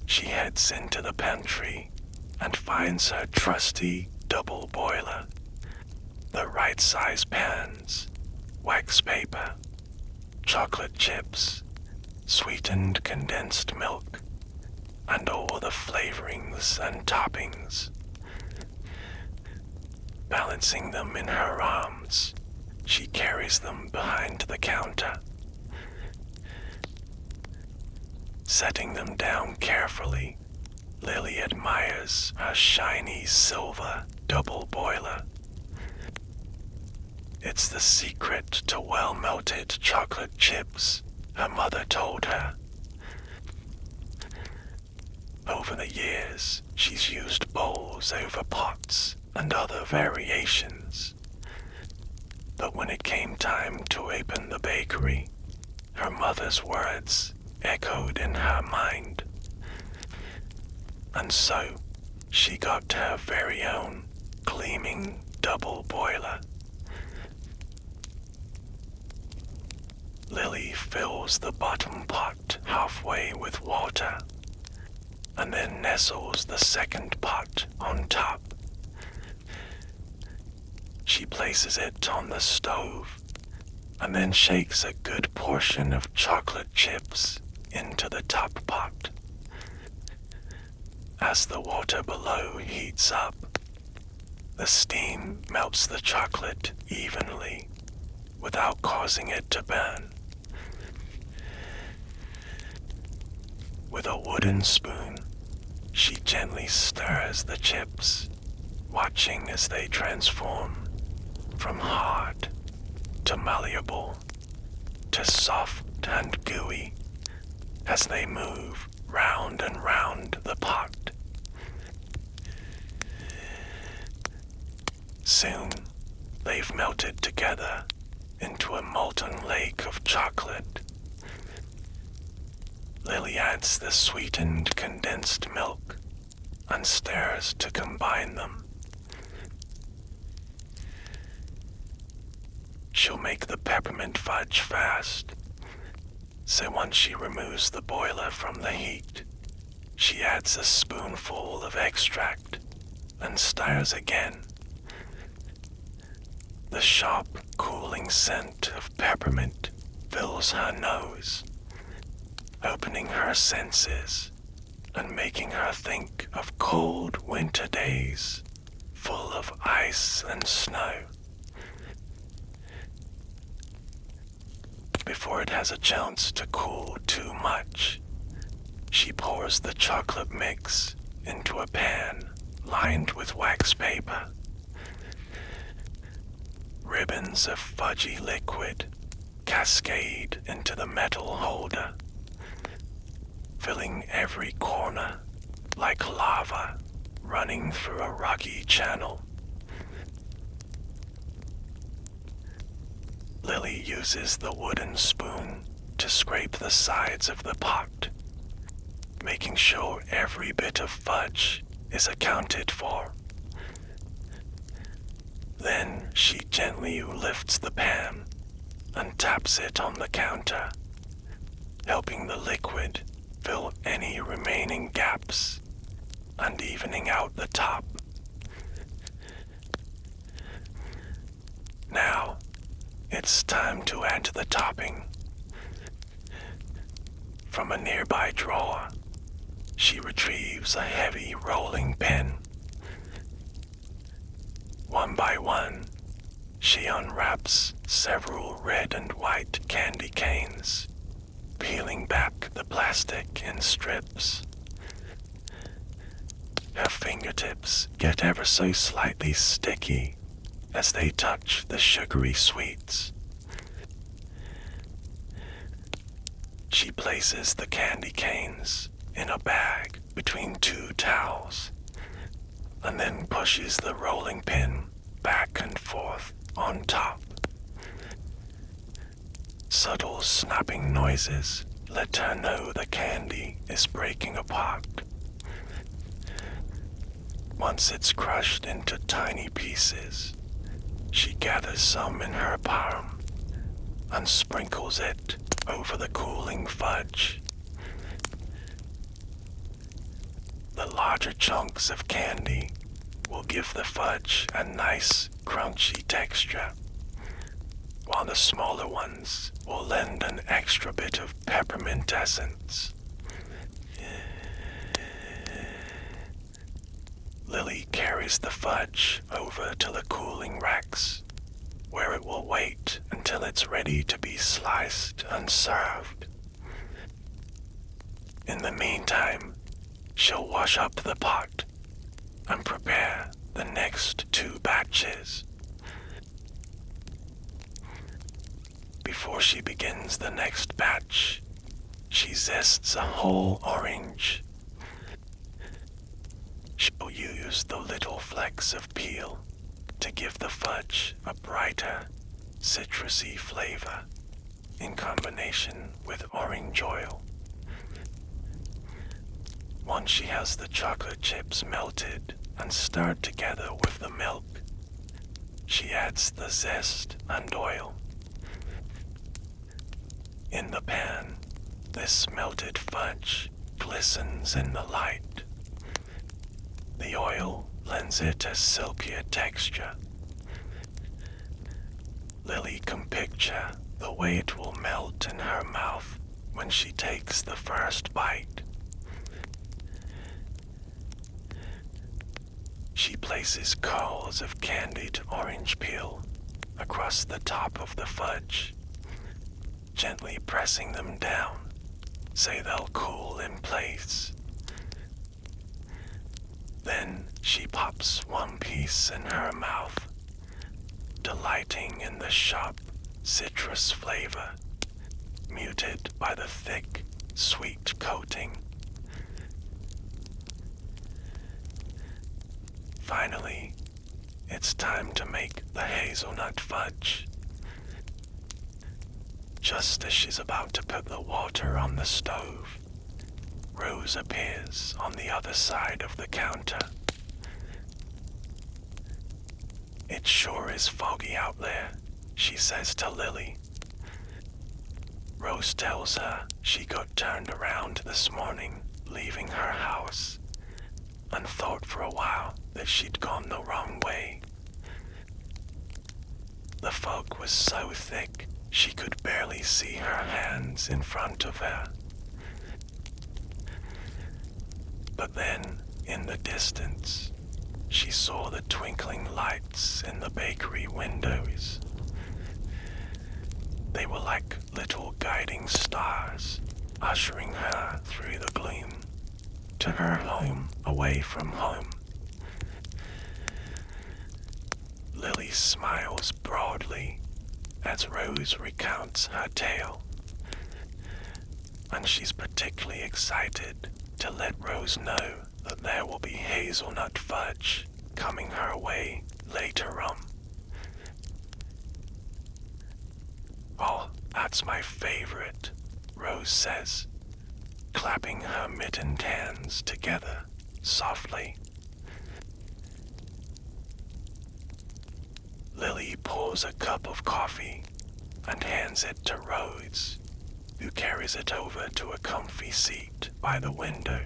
She heads into the pantry and finds her trusty double boiler, the right size pans, wax paper, chocolate chips, sweetened condensed milk, and all the flavorings and toppings. Balancing them in her arms, she carries them behind the counter. Setting them down carefully, Lily admires her shiny silver double boiler. It's the secret to well-melted chocolate chips, her mother told her. Over the years, she's used bowls over pots and other variations. But when it came time to open the bakery, her mother's words echoed in her mind. And so, she got her very own gleaming double boiler. Lily fills the bottom pot halfway with water, and then nestles the second pot on top. She places it on the stove, and then shakes a good portion of chocolate chips into the top pot. As the water below heats up, the steam melts the chocolate evenly without causing it to burn. With a wooden spoon, she gently stirs the chips, watching as they transform from hard to malleable to soft and gooey as they move round and round the pot. Soon, they've melted together into a molten lake of chocolate. Lily adds the sweetened condensed milk and stirs to combine them. She'll make the peppermint fudge fast, so once she removes the boiler from the heat, she adds a spoonful of extract and stirs again. The sharp, cooling scent of peppermint fills her nose, opening her senses and making her think of cold winter days full of ice and snow. Before it has a chance to cool too much, she pours the chocolate mix into a pan lined with wax paper. Ribbons of fudgy liquid cascade into the metal holder, filling every corner like lava running through a rocky channel. Lily uses the wooden spoon to scrape the sides of the pot, making sure every bit of fudge is accounted for. Then she gently lifts the pan and taps it on the counter, helping the liquid fill any remaining gaps and evening out the top. Now, it's time to add the topping. From a nearby drawer, she retrieves a heavy rolling pin. One by one, she unwraps several red and white candy canes, peeling back the plastic in strips. Her fingertips get ever so slightly sticky as they touch the sugary sweets. She places the candy canes in a bag between two towels, and then pushes the rolling pin back and forth on top. Subtle snapping noises let her know the candy is breaking apart. Once it's crushed into tiny pieces, she gathers some in her palm and sprinkles it over the cooling fudge. The larger chunks of candy will give the fudge a nice, crunchy texture, while the smaller ones will lend an extra bit of peppermint essence. Lily carries the fudge over to the cooling racks, where it will wait until it's ready to be sliced and served. In the meantime, she'll wash up the pot and prepare the next 2 batches. Before she begins the next batch, she zests a whole orange. She'll use the little flecks of peel to give the fudge a brighter, citrusy flavor in combination with orange oil. Once she has the chocolate chips melted and stirred together with the milk, she adds the zest and oil. In the pan, this melted fudge glistens in the light. The oil lends it a silkier texture. Lily can picture the way it will melt in her mouth when she takes the first bite. She places curls of candied orange peel across the top of the fudge, gently pressing them down so they'll cool in place. Then she pops one piece in her mouth, delighting in the sharp citrus flavor, muted by the thick, sweet coating. Finally, it's time to make the hazelnut fudge. Just as she's about to put the water on the stove, Rose appears on the other side of the counter. "It sure is foggy out there," she says to Lily. Rose tells her she got turned around this morning, leaving her house, and thought for a while that she'd gone the wrong way. The fog was so thick she could barely see her hands in front of her. But then, in the distance, she saw the twinkling lights in the bakery windows. They were like little guiding stars, ushering her through the gloom to her home away from home. Lily smiles broadly as Rose recounts her tale, and she's particularly excited to let Rose know that there will be hazelnut fudge coming her way later on. "Oh, that's my favorite," Rose says, clapping her mittened hands together softly. Lily pours a cup of coffee and hands it to Rose, who carries it over to a comfy seat by the window.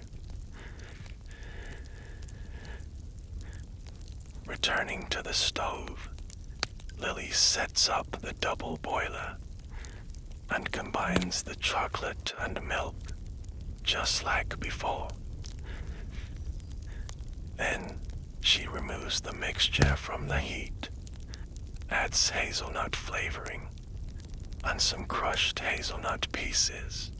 Returning to the stove, Lily sets up the double boiler and combines the chocolate and milk just like before. Then she removes the mixture from the heat, adds hazelnut flavoring and some crushed hazelnut pieces,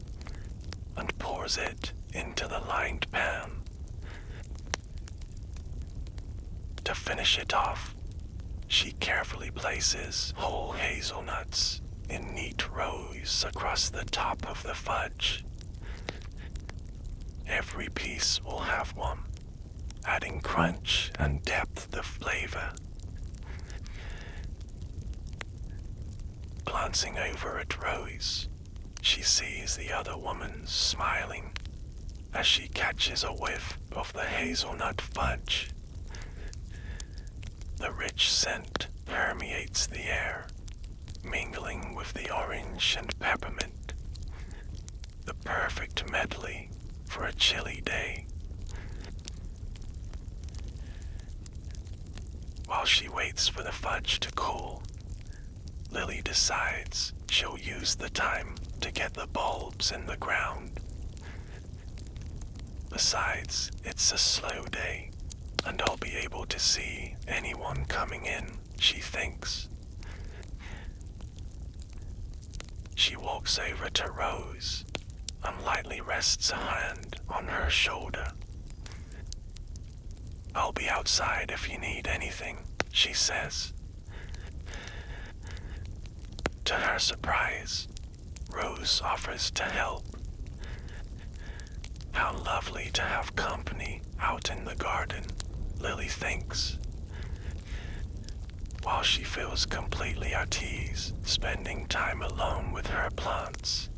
and pours it into the lined pan. To finish it off, she carefully places whole hazelnuts in neat rows across the top of the fudge. Every piece will have one, adding crunch and depth of flavor. Glancing over at Rose, she sees the other woman smiling as she catches a whiff of the hazelnut fudge. The rich scent permeates the air, mingling with the orange and peppermint, the perfect medley for a chilly day. While she waits for the fudge to cool, Lily decides she'll use the time to get the bulbs in the ground. Besides, it's a slow day, and I'll be able to see anyone coming in, she thinks. She walks over to Rose and lightly rests a hand on her shoulder. "I'll be outside if you need anything," she says. To her surprise, Rose offers to help. How lovely to have company out in the garden, Lily thinks. while she feels completely at ease spending time alone with her plants.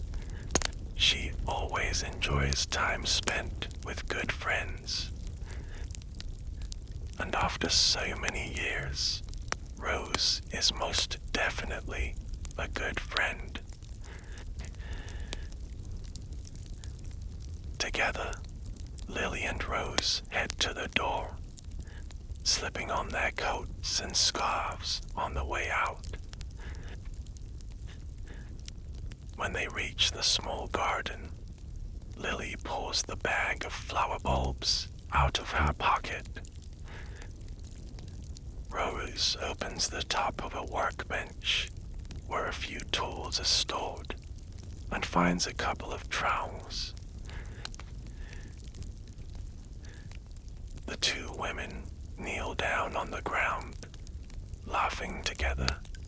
She always enjoys time spent with good friends. And after so many years, Rose is most definitely a good friend. Together, Lily and Rose head to the door, slipping on their coats and scarves on the way out. When they reach the small garden, Lily pulls the bag of flower bulbs out of her pocket. Rose opens the top of a workbench where a few tools are stored and finds a couple of trowels. The two women kneel down on the ground, laughing together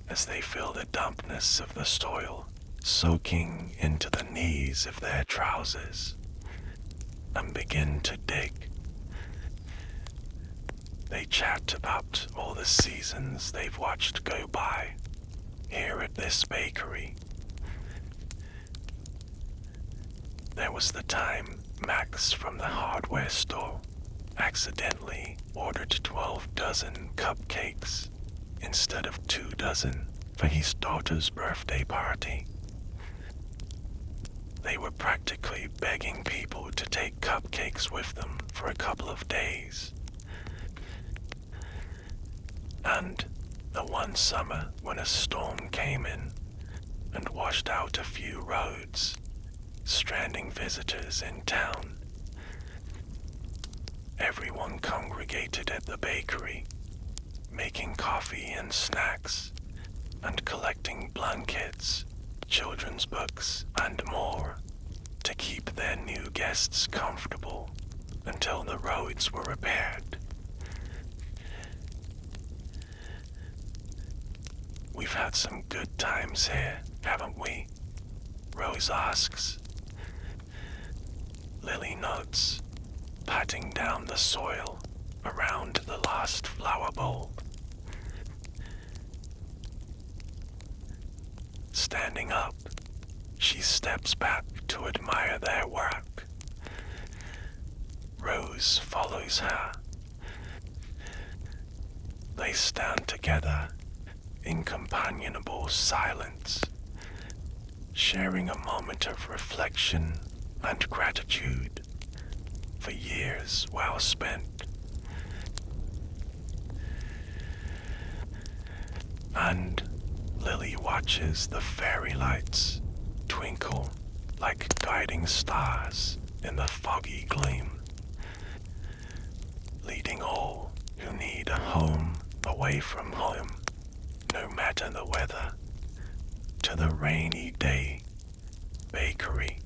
as they feel the dampness of the soil soaking into the knees of their trousers, and begin to dig. They chat about all the seasons they've watched go by here at this bakery. There was the time Max from the hardware store accidentally ordered 12 dozen cupcakes instead of 2 dozen for his daughter's birthday party. They were practically begging people to take cupcakes with them for a couple of days. And the one summer when a storm came in and washed out a few roads, stranding visitors in town, everyone congregated at the bakery, making coffee and snacks, and collecting blankets, children's books, and more to keep their new guests comfortable until the roads were repaired. We've had some good times here, haven't we? Rose asks. Lily nods, patting down the soil around the last flower bulb. Standing up, she steps back to admire their work. Rose follows her. They stand together in companionable silence, sharing a moment of reflection and gratitude for years well spent. And Lily watches the fairy lights twinkle like guiding stars in the foggy gleam, leading all who need a home away from home, no matter the weather, to the rainy day bakery.